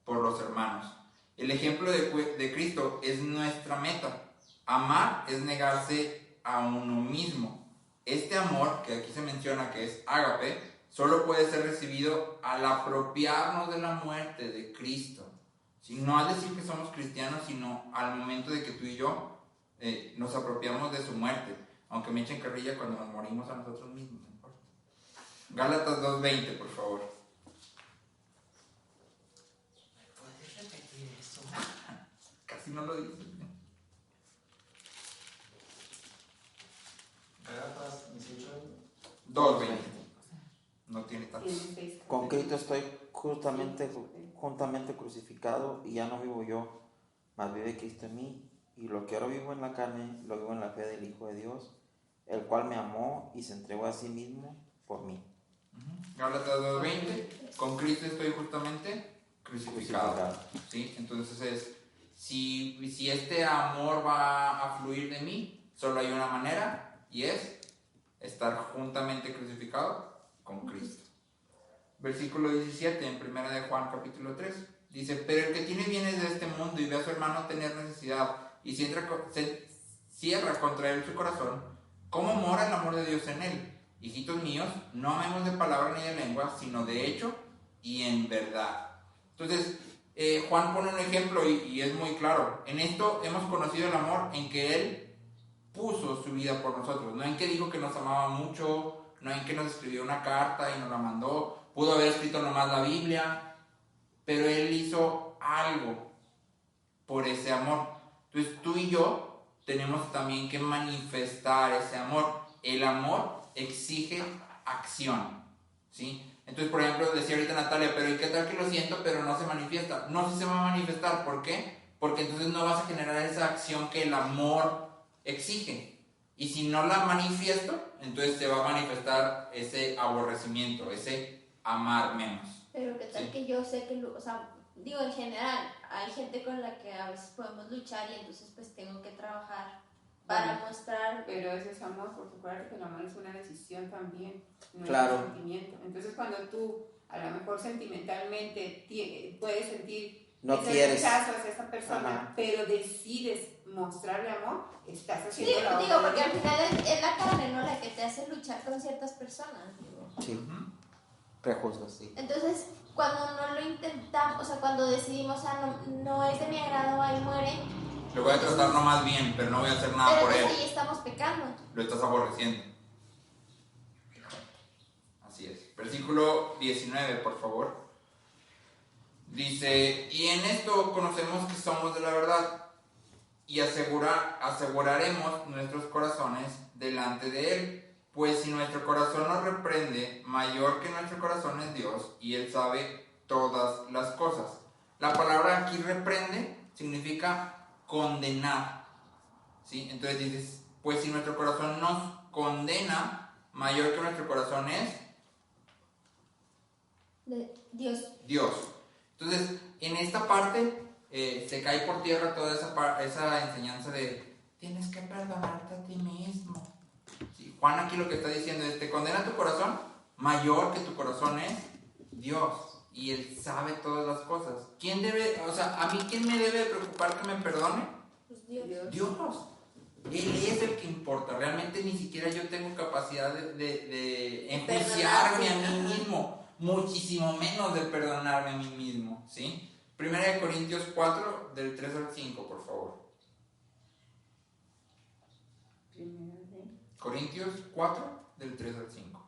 por los hermanos. El ejemplo de Cristo es nuestra meta. Amar es negarse a uno mismo. Este amor, que aquí se menciona que es ágape, solo puede ser recibido al apropiarnos de la muerte de Cristo. ¿Sí? No al decir que somos cristianos, sino al momento de que tú y yo nos apropiamos de su muerte. Aunque me echen carrilla cuando nos morimos a nosotros mismos, no importa. Gálatas 2:20, por favor. ¿Puedes repetir eso? Casi no lo dices. Gálatas 2:20. No tiene tanto. Con Cristo estoy juntamente crucificado, y ya no vivo yo, mas vive Cristo en mí. Y lo que ahora vivo en la carne, lo vivo en la fe del Hijo de Dios, el cual me amó y se entregó a sí mismo por mí. Gálatas 2:20, con Cristo estoy justamente crucificado. ¿Sí? Entonces si este amor va a fluir de mí, solo hay una manera, y es estar juntamente crucificado con Cristo. Versículo 17 en 1 de Juan capítulo 3 dice: pero el que tiene bienes de este mundo y ve a su hermano tener necesidad y se cierra contra él su corazón, ¿cómo mora el amor de Dios en él? Hijitos míos, no amemos de palabra ni de lengua, sino de hecho y en verdad. Entonces, Juan pone un ejemplo y es muy claro. En esto hemos conocido el amor en que Él puso su vida por nosotros. No en que dijo que nos amaba mucho, no en que nos escribió una carta y nos la mandó. Pudo haber escrito nomás la Biblia, pero Él hizo algo por ese amor. Entonces, tú y yo tenemos también que manifestar ese amor. El amor exige acción, ¿sí? Entonces, por ejemplo, decía ahorita Natalia, pero ¿y qué tal que lo siento pero no se manifiesta? No, sí se va a manifestar. ¿Por qué? Porque entonces no vas a generar esa acción que el amor exige. Y si no la manifiesto, entonces se va a manifestar ese aborrecimiento, ese amar menos. Pero ¿qué tal Sí. que yo sé que, o sea, digo en general, hay gente con la que a veces podemos luchar y entonces pues tengo que trabajar para mostrar... Pero ese es amor, porque acuérdate que el amor es una decisión también, no Claro. es un sentimiento. Entonces cuando tú a lo mejor sentimentalmente puedes sentir No ese quieres. rechazo hacia esa persona, Ajá. pero decides mostrarle amor, estás Sí, haciendo la digo, obra porque de al Dios. final es la carne, ¿no? La que te hace luchar con ciertas personas, digo. Sí, prejuzgas, sí. Entonces, cuando no lo intentamos, o sea, cuando decidimos, no es de mi agrado, ahí muere. Lo voy a tratar nomás bien, pero no voy a hacer nada Pero por él. entonces ahí estamos pecando. Lo estás aborreciendo. Así es. Versículo 19, por favor. Dice: y en esto conocemos que somos de la verdad y aseguraremos nuestros corazones delante de Él. Pues si nuestro corazón nos reprende, mayor que nuestro corazón es Dios, y Él sabe todas las cosas. La palabra aquí reprende significa condenar, ¿sí? Entonces dices, pues si nuestro corazón nos condena, mayor que nuestro corazón es De Dios. Dios. Entonces, en esta parte se cae por tierra toda esa enseñanza de tienes que perdonarte a ti mismo. Sí, Juan aquí lo que está diciendo es: te condena tu corazón, mayor que tu corazón es Dios, y Él sabe todas las cosas. ¿Quién debe, o sea, a mí quién me debe preocupar que me perdone? Pues Dios. Dios. Él es el que importa. Realmente ni siquiera yo tengo capacidad de enjuiciarme a mí mismo, muchísimo menos de perdonarme a mí mismo, ¿sí? 1 Corintios 4, del 3 al 5, por favor. Corintios 4, del 3 al 5.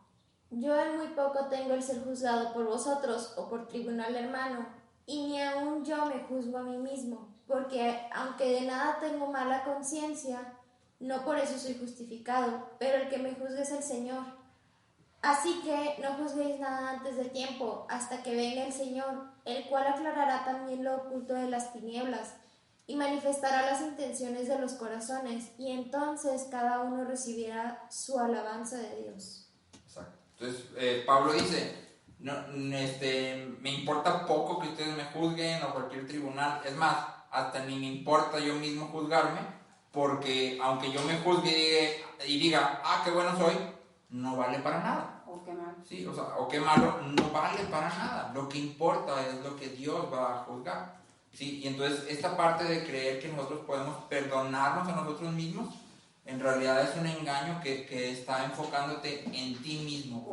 Yo en muy poco tengo el ser juzgado por vosotros o por tribunal hermano, y ni aun yo me juzgo a mí mismo, porque aunque de nada tengo mala conciencia, no por eso soy justificado, pero el que me juzgue es el Señor. Así que no juzguéis nada antes de tiempo, hasta que venga el Señor, el cual aclarará también lo oculto de las tinieblas, y manifestará las intenciones de los corazones, y entonces cada uno recibirá su alabanza de Dios. Exacto. Entonces, Pablo dice: me importa poco que ustedes me juzguen o cualquier tribunal. Es más, hasta ni me importa yo mismo juzgarme, porque aunque yo me juzgue y diga, qué bueno soy, no vale para nada. O qué mal. Sí, o qué malo, no vale para nada. Lo que importa es lo que Dios va a juzgar. Sí, y entonces esta parte de creer que nosotros podemos perdonarnos a nosotros mismos, en realidad es un engaño que está enfocándote en ti mismo.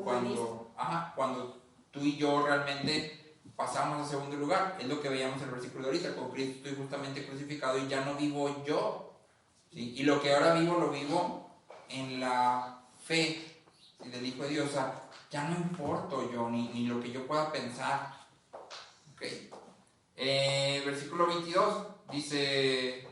Cuando tú y yo realmente pasamos a segundo lugar. Es lo que veíamos en el versículo de ahorita: con Cristo estoy justamente crucificado y ya no vivo yo, ¿sí? Y lo que ahora vivo, lo vivo en la fe, ¿sí?, del Hijo de Dios. O sea, ya no importo yo, ni lo que yo pueda pensar. Okay. Versículo 22 dice...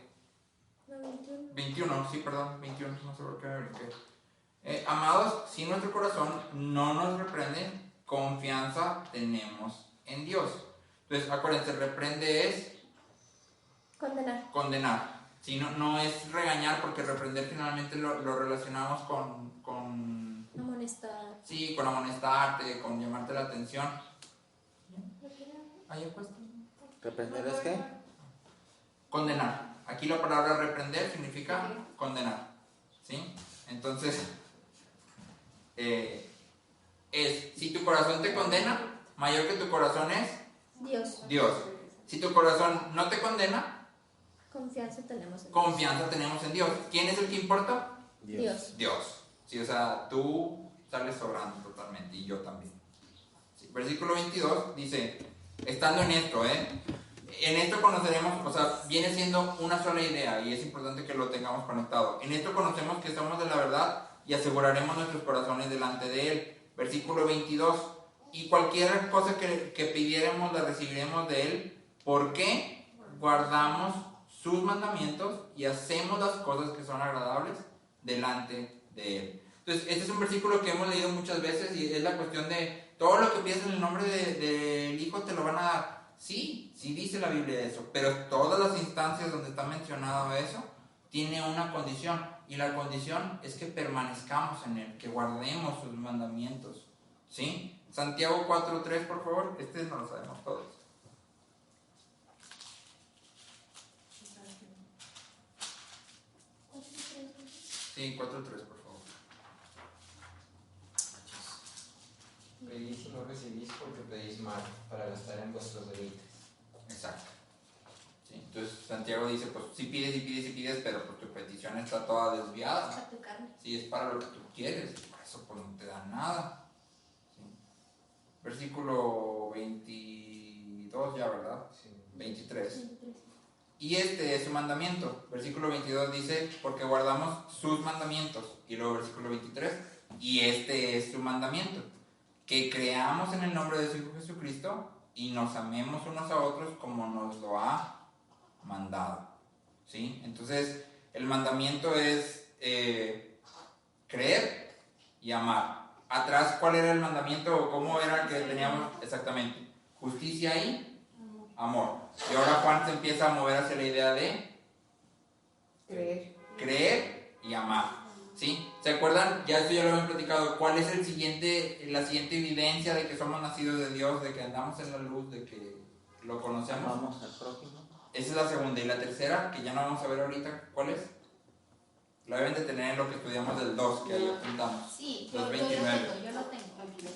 21, no sé por qué me brinqué. Amados, si nuestro corazón no nos reprende, confianza tenemos en Dios. Entonces, acuérdense, reprende es Condenar. condenar. Sí, no es regañar, porque reprender finalmente lo relacionamos con Amonestar. sí, con amonestarte, con llamarte la atención. Ahí puesto. ¿Reprender es qué? Condenar. Aquí la palabra reprender significa condenar. ¿Sí? Entonces, si tu corazón te condena, mayor que tu corazón es Dios. Si tu corazón no te condena, Confianza tenemos en confianza tenemos en Dios. ¿Quién es el que importa? Dios. Dios. Sí, o sea, tú sales sobrando totalmente y yo también. Sí, versículo 22 dice, estando en esto, en esto conoceremos, o sea, viene siendo una sola idea y es importante que lo tengamos conectado. En esto conocemos que somos de la verdad y aseguraremos nuestros corazones delante de Él. Versículo 22, y cualquier cosa que pidiéramos la recibiremos de Él, porque guardamos sus mandamientos y hacemos las cosas que son agradables delante de Él. Entonces, este es un versículo que hemos leído muchas veces y es la cuestión de todo lo que pides en el nombre del Hijo te lo van a dar. Sí dice la Biblia eso, pero todas las instancias donde está mencionado eso, tiene una condición, y la condición es que permanezcamos en Él, que guardemos sus mandamientos. ¿Sí? Santiago 4:3, por favor, este no lo sabemos todos. Sí, 4:3, por favor. Pedís y no recibís porque pedís mal, para gastar en vuestros deleites. Exacto. Sí, entonces Santiago dice, pues sí pides y pides y pides, pero pues tu petición está toda desviada. A tu carne. Sí, es para lo que tú quieres, por eso pues no te da nada. ¿Sí? Versículo 22 ya, ¿verdad? Sí. 23. Y este es su mandamiento. Versículo 22 dice, porque guardamos sus mandamientos. Y luego versículo 23, y este es su mandamiento, que creamos en el nombre de su Hijo Jesucristo y nos amemos unos a otros como nos lo ha mandado. ¿Sí? Entonces, el mandamiento es creer y amar. Atrás, ¿cuál era el mandamiento o cómo era que teníamos exactamente? Justicia y amor. Y ahora Juan se empieza a mover hacia la idea de creer y amar. ¿Sí? ¿Se acuerdan? Ya esto ya lo habían platicado. ¿Cuál es la siguiente evidencia de que somos nacidos de Dios, de que andamos en la luz, de que lo conocemos? Vamos al próximo. Esa es la segunda. Y la tercera, que ya no vamos a ver ahorita, ¿cuál es? La deben de tener en lo que estudiamos del 2, que ahí apuntamos. Sí, Los yo 29. lo tengo.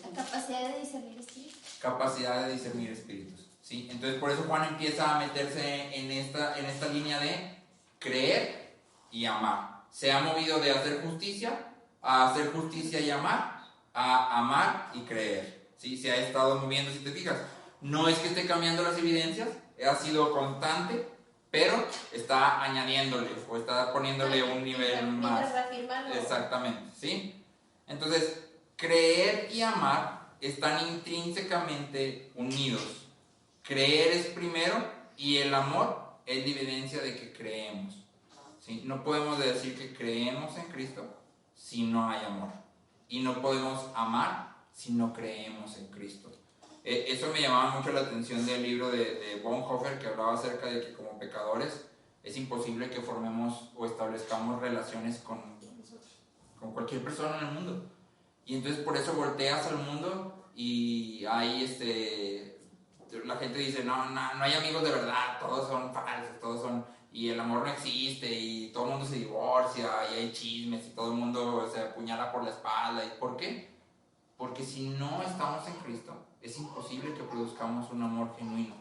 La capacidad de discernir espíritus. Capacidad de discernir espíritus. ¿Sí? Entonces por eso Juan empieza a meterse en esta línea de creer y amar. Se ha movido de hacer justicia a hacer justicia y amar, a amar y creer. ¿Sí? Se ha estado moviendo, si te fijas. No es que esté cambiando las evidencias, ha sido constante, pero está añadiéndole o está poniéndole un nivel más. Exactamente, ¿sí? Entonces, creer y amar están intrínsecamente unidos. Creer es primero y el amor es la evidencia de que creemos. ¿Sí? No podemos decir que creemos en Cristo si no hay amor. Y no podemos amar si no creemos en Cristo. Eso me llamaba mucho la atención del libro de Bonhoeffer, que hablaba acerca de que como pecadores es imposible que formemos o establezcamos relaciones con cualquier persona en el mundo. Y entonces por eso volteas al mundo y hay la gente dice, no hay amigos de verdad, todos son falsos, todos son, y el amor no existe, y todo el mundo se divorcia, y hay chismes, y todo el mundo se apuñala por la espalda. ¿Y por qué? Porque si no estamos en Cristo, es imposible que produzcamos un amor genuino.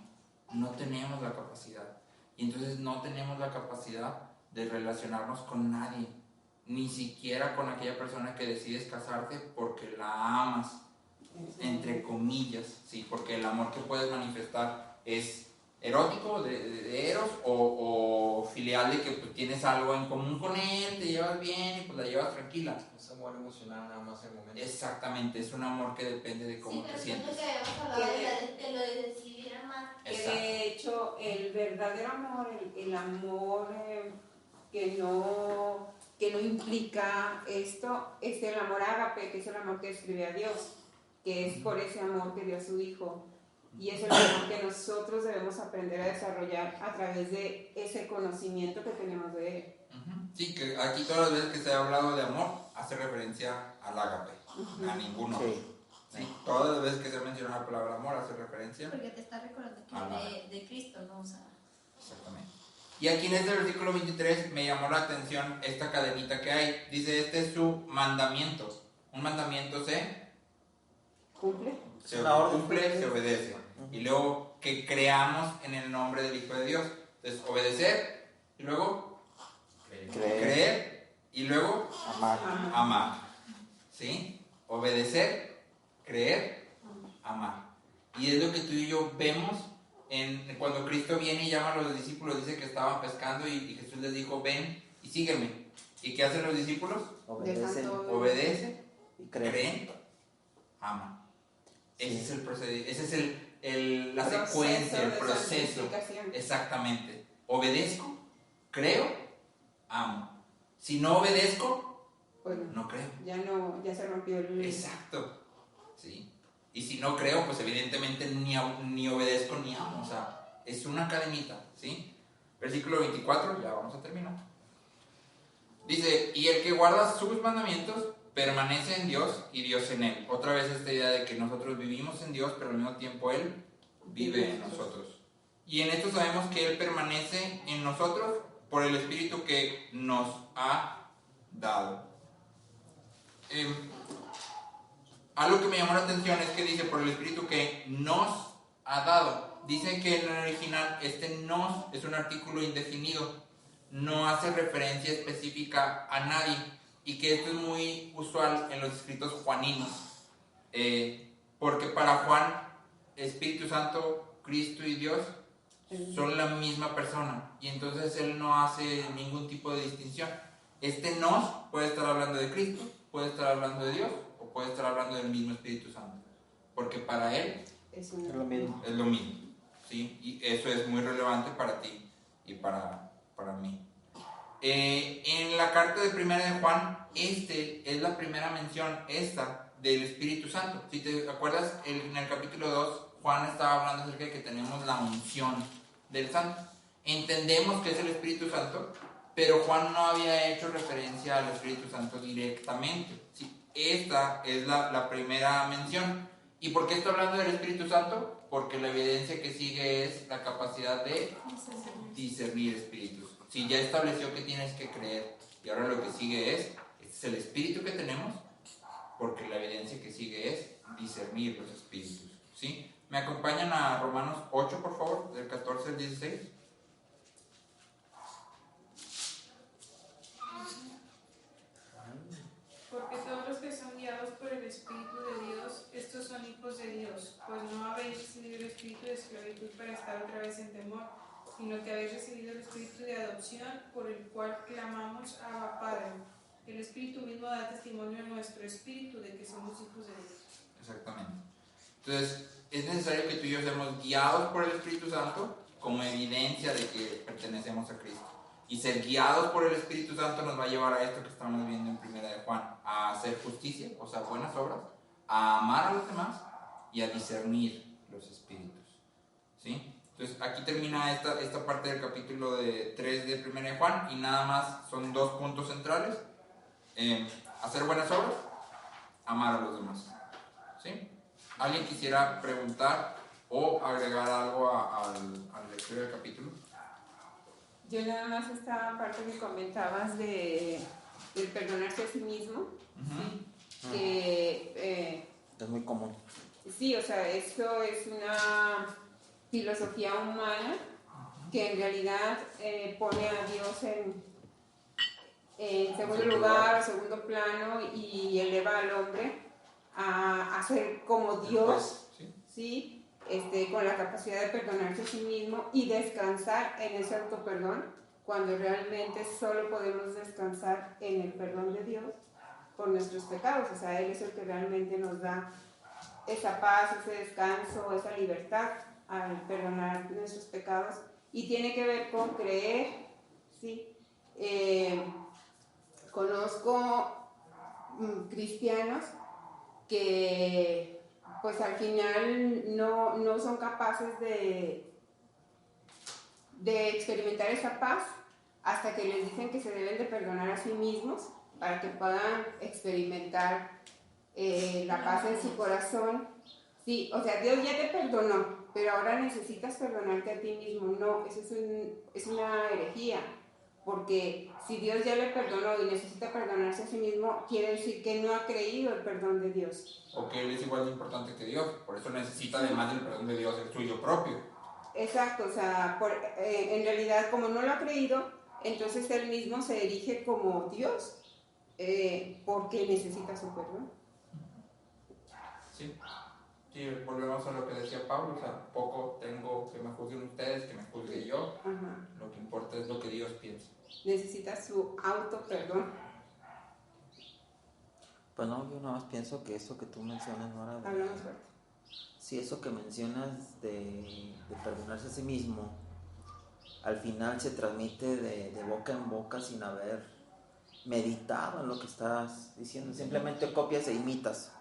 No tenemos la capacidad. Y entonces no tenemos la capacidad de relacionarnos con nadie, ni siquiera con aquella persona que decides casarte porque la amas, entre comillas, ¿sí? Porque el amor que puedes manifestar es erótico, de eros, o filial, de que pues, tienes algo en común con él, te llevas bien y pues la llevas tranquila. Es amor emocional nada más en el momento. Exactamente, es un amor que depende de cómo te sientes. Sí, pero que habíamos hablado de lo de decidir amar. Que de hecho el verdadero amor, el amor que no implica esto, es el amor ágape, que es el amor que describe a Dios, que es por ese amor que dio a su Hijo. Y eso es lo que nosotros debemos aprender a desarrollar a través de ese conocimiento que tenemos de Él. Sí, que aquí todas las veces que se ha hablado de amor, hace referencia al ágape, a ninguno. Sí. Todas las veces que se menciona la palabra amor, hace referencia. Porque te está recordando que de Cristo, ¿no? O sea, exactamente. Y aquí en este versículo 23 me llamó la atención esta cadenita que hay. Dice, este es su mandamiento. Un mandamiento se cumple, se obedece. Y luego que creamos en el nombre del Hijo de Dios. Entonces, obedecer y luego creer y luego amar. ¿Sí? Obedecer, creer, amar. Y es lo que tú y yo vemos cuando Cristo viene y llama a los discípulos. Dice que estaban pescando y Jesús les dijo, ven y sígueme. ¿Y qué hacen los discípulos? Obedecen, creen, aman. Ese es el procedimiento, ese es la secuencia, el proceso. Exactamente. Obedezco, creo, amo. Si no obedezco, no creo. Ya se rompió el... Exacto. ¿Sí? Y si no creo, pues evidentemente ni obedezco ni amo. O sea, es una cadenita. ¿Sí? Versículo 24, ya vamos a terminar. Dice, y el que guarda sus mandamientos permanece en Dios y Dios en él. Otra vez esta idea de que nosotros vivimos en Dios, pero al mismo tiempo Él vive en nosotros. Y en esto sabemos que Él permanece en nosotros por el Espíritu que nos ha dado. Algo que me llamó la atención es que dice por el Espíritu que nos ha dado. Dice que en el original este nos es un artículo indefinido. No hace referencia específica a nadie. Y que esto es muy usual en los escritos juaninos. Porque para Juan, Espíritu Santo, Cristo y Dios son la misma persona. Y entonces él no hace ningún tipo de distinción. Este nos puede estar hablando de Cristo, puede estar hablando de Dios, o puede estar hablando del mismo Espíritu Santo. Porque para él es lo mismo. Es lo mismo. ¿Sí? Y eso es muy relevante para ti y para mí. En la carta de primera de Juan, es la primera mención del Espíritu Santo. Si te acuerdas, en el capítulo 2, Juan estaba hablando acerca de que tenemos la unción del Santo. Entendemos que es el Espíritu Santo, pero Juan no había hecho referencia al Espíritu Santo directamente. ¿Sí? Esta es la primera mención. ¿Y por qué está hablando del Espíritu Santo? Porque la evidencia que sigue es la capacidad de discernir espíritus. Si ya estableció que tienes que creer y ahora lo que sigue este es el espíritu que tenemos, porque la evidencia que sigue es discernir los espíritus. ¿Sí? ¿Me acompañan a Romanos 8, por favor, del 14 al 16? Porque todos los que son guiados por el Espíritu de Dios, estos son hijos de Dios, pues no habéis recibido el espíritu de esclavitud para estar otra vez en temor, sino que habéis recibido el espíritu de adopción, por el cual clamamos Abba Padre. El Espíritu mismo da testimonio a nuestro espíritu de que somos hijos de Dios. Exactamente. Entonces, es necesario que tú y yo seamos guiados por el Espíritu Santo como evidencia de que pertenecemos a Cristo. Y ser guiados por el Espíritu Santo nos va a llevar a esto que estamos viendo en primera de Juan, a hacer justicia, o sea, buenas obras, a amar a los demás y a discernir los espíritus. ¿Sí? Entonces, aquí termina esta parte del capítulo 3 de primera de Juan, y nada más son 2 puntos centrales. Hacer buenas obras, amar a los demás. ¿Sí? ¿Alguien quisiera preguntar o agregar algo a la lectura del capítulo? Yo nada más esta parte que comentabas del perdonarse a sí mismo, ¿sí? Que es muy común. Sí, o sea, esto es una filosofía humana que en realidad pone a Dios en segundo lugar, segundo plano, y eleva al hombre a ser como Dios, ¿sí? Con la capacidad de perdonarse a sí mismo y descansar en ese autoperdón, cuando realmente solo podemos descansar en el perdón de Dios por nuestros pecados. O sea, Él es el que realmente nos da esa paz, ese descanso, esa libertad al perdonar nuestros pecados, y tiene que ver con creer, ¿sí? Conozco cristianos que pues al final no son capaces de experimentar esa paz hasta que les dicen que se deben de perdonar a sí mismos para que puedan experimentar la paz en su corazón. Sí, o sea, Dios ya te perdonó, pero ahora necesitas perdonarte a ti mismo. No, eso es una herejía, porque si Dios ya le perdonó y necesita perdonarse a sí mismo, quiere decir que no ha creído el perdón de Dios. O que Él es igual de importante que Dios, por eso necesita además del perdón de Dios el suyo propio. Exacto, o sea, en realidad como no lo ha creído, entonces Él mismo se erige como Dios, porque necesita su perdón. Sí. Sí, volvemos a lo que decía Pablo, o sea, poco tengo que me juzguen ustedes, que me juzgue yo. Ajá. Lo que importa es lo que Dios piensa. Necesita su auto perdón. Pues no, yo nada más pienso que eso que tú mencionas no era de... Hablamos fuerte. Sí, eso que mencionas de perdonarse a sí mismo, al final se transmite de boca en boca sin haber meditado en lo que estás diciendo. Simplemente copias e imitas.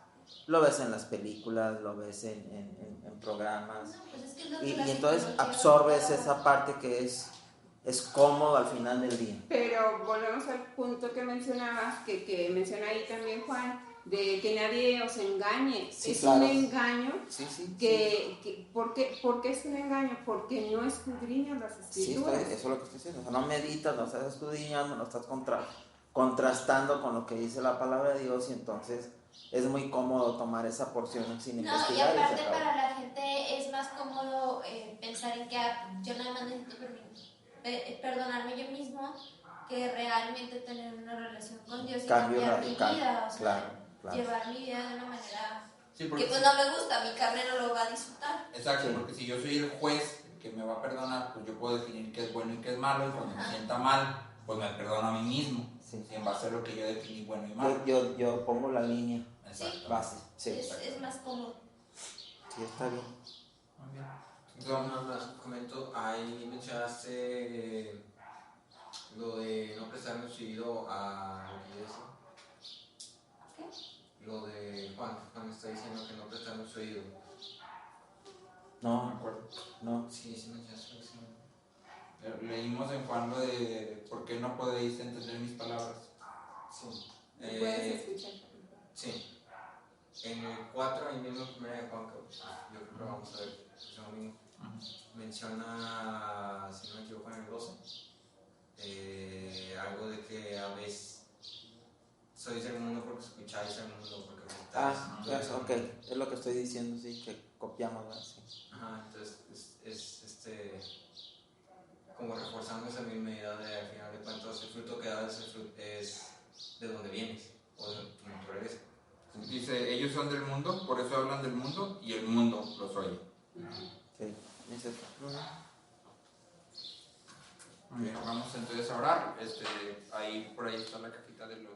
Lo ves en las películas, lo ves en programas. No, pues es que es lo que Y la entonces psicología absorbes busca. esa parte que es cómodo al final del día. Pero volvemos al punto que mencionabas, que menciona ahí también Juan, de que nadie os engañe. Sí, es claro. un engaño. Sí. ¿Por qué es un engaño? Porque no escudriñas las Sí, escrituras. eso es lo que estoy diciendo. O sea, no meditas, no estás escudriñando, no estás contrastando con lo que dice la palabra de Dios, y entonces es muy cómodo tomar esa porción sin No, y investigar. aparte se acabó. para la gente es más cómodo pensar en que yo nada más necesito perdonarme yo mismo que realmente tener una relación con Dios y Cambio cambiar mi radical, vida, o sea, claro. llevar mi vida de una manera Sí, porque que pues no me gusta, mi carne no lo va a disfrutar. exacto, Sí. porque si yo soy el juez que me va a perdonar, pues yo puedo definir qué es bueno y qué es malo, y cuando me sienta mal, pues me perdono a mí mismo, Sí. en base a lo que yo definí bueno y malo. Yo pongo la línea Exacto. base. Sí, Es más cómodo. sí, está bien. Muy bien. Yo nada más comento, ahí mencionaste lo de no prestar nuestro oído a lo que dice. Lo de Juan está diciendo que no prestar nuestro oído. No me No, acuerdo. no. Sí, mencionaste eso. Leímos en Juan lo de ¿por qué no podéis entender mis palabras? Sí. Puedes escuchar. Sí. En el 4, ahí mismo en 1 de Juan, que yo creo que vamos a ver el domingo, menciona, si no me equivoco, en el 12, algo de que a veces sois del mundo porque escucháis al mundo, porque visitáis. Ok, es lo que estoy diciendo, sí, que copiamos, ¿verdad? Sí. Ajá, entonces como reforzando esa misma idea de, al final de cuentas, el fruto que das es de donde vienes, o de tu naturaleza. Dice, ellos son del mundo, por eso hablan del mundo, y el mundo los oye. Sí, es eso. Muy bien, vamos entonces a orar. Ahí por ahí está la cajita de los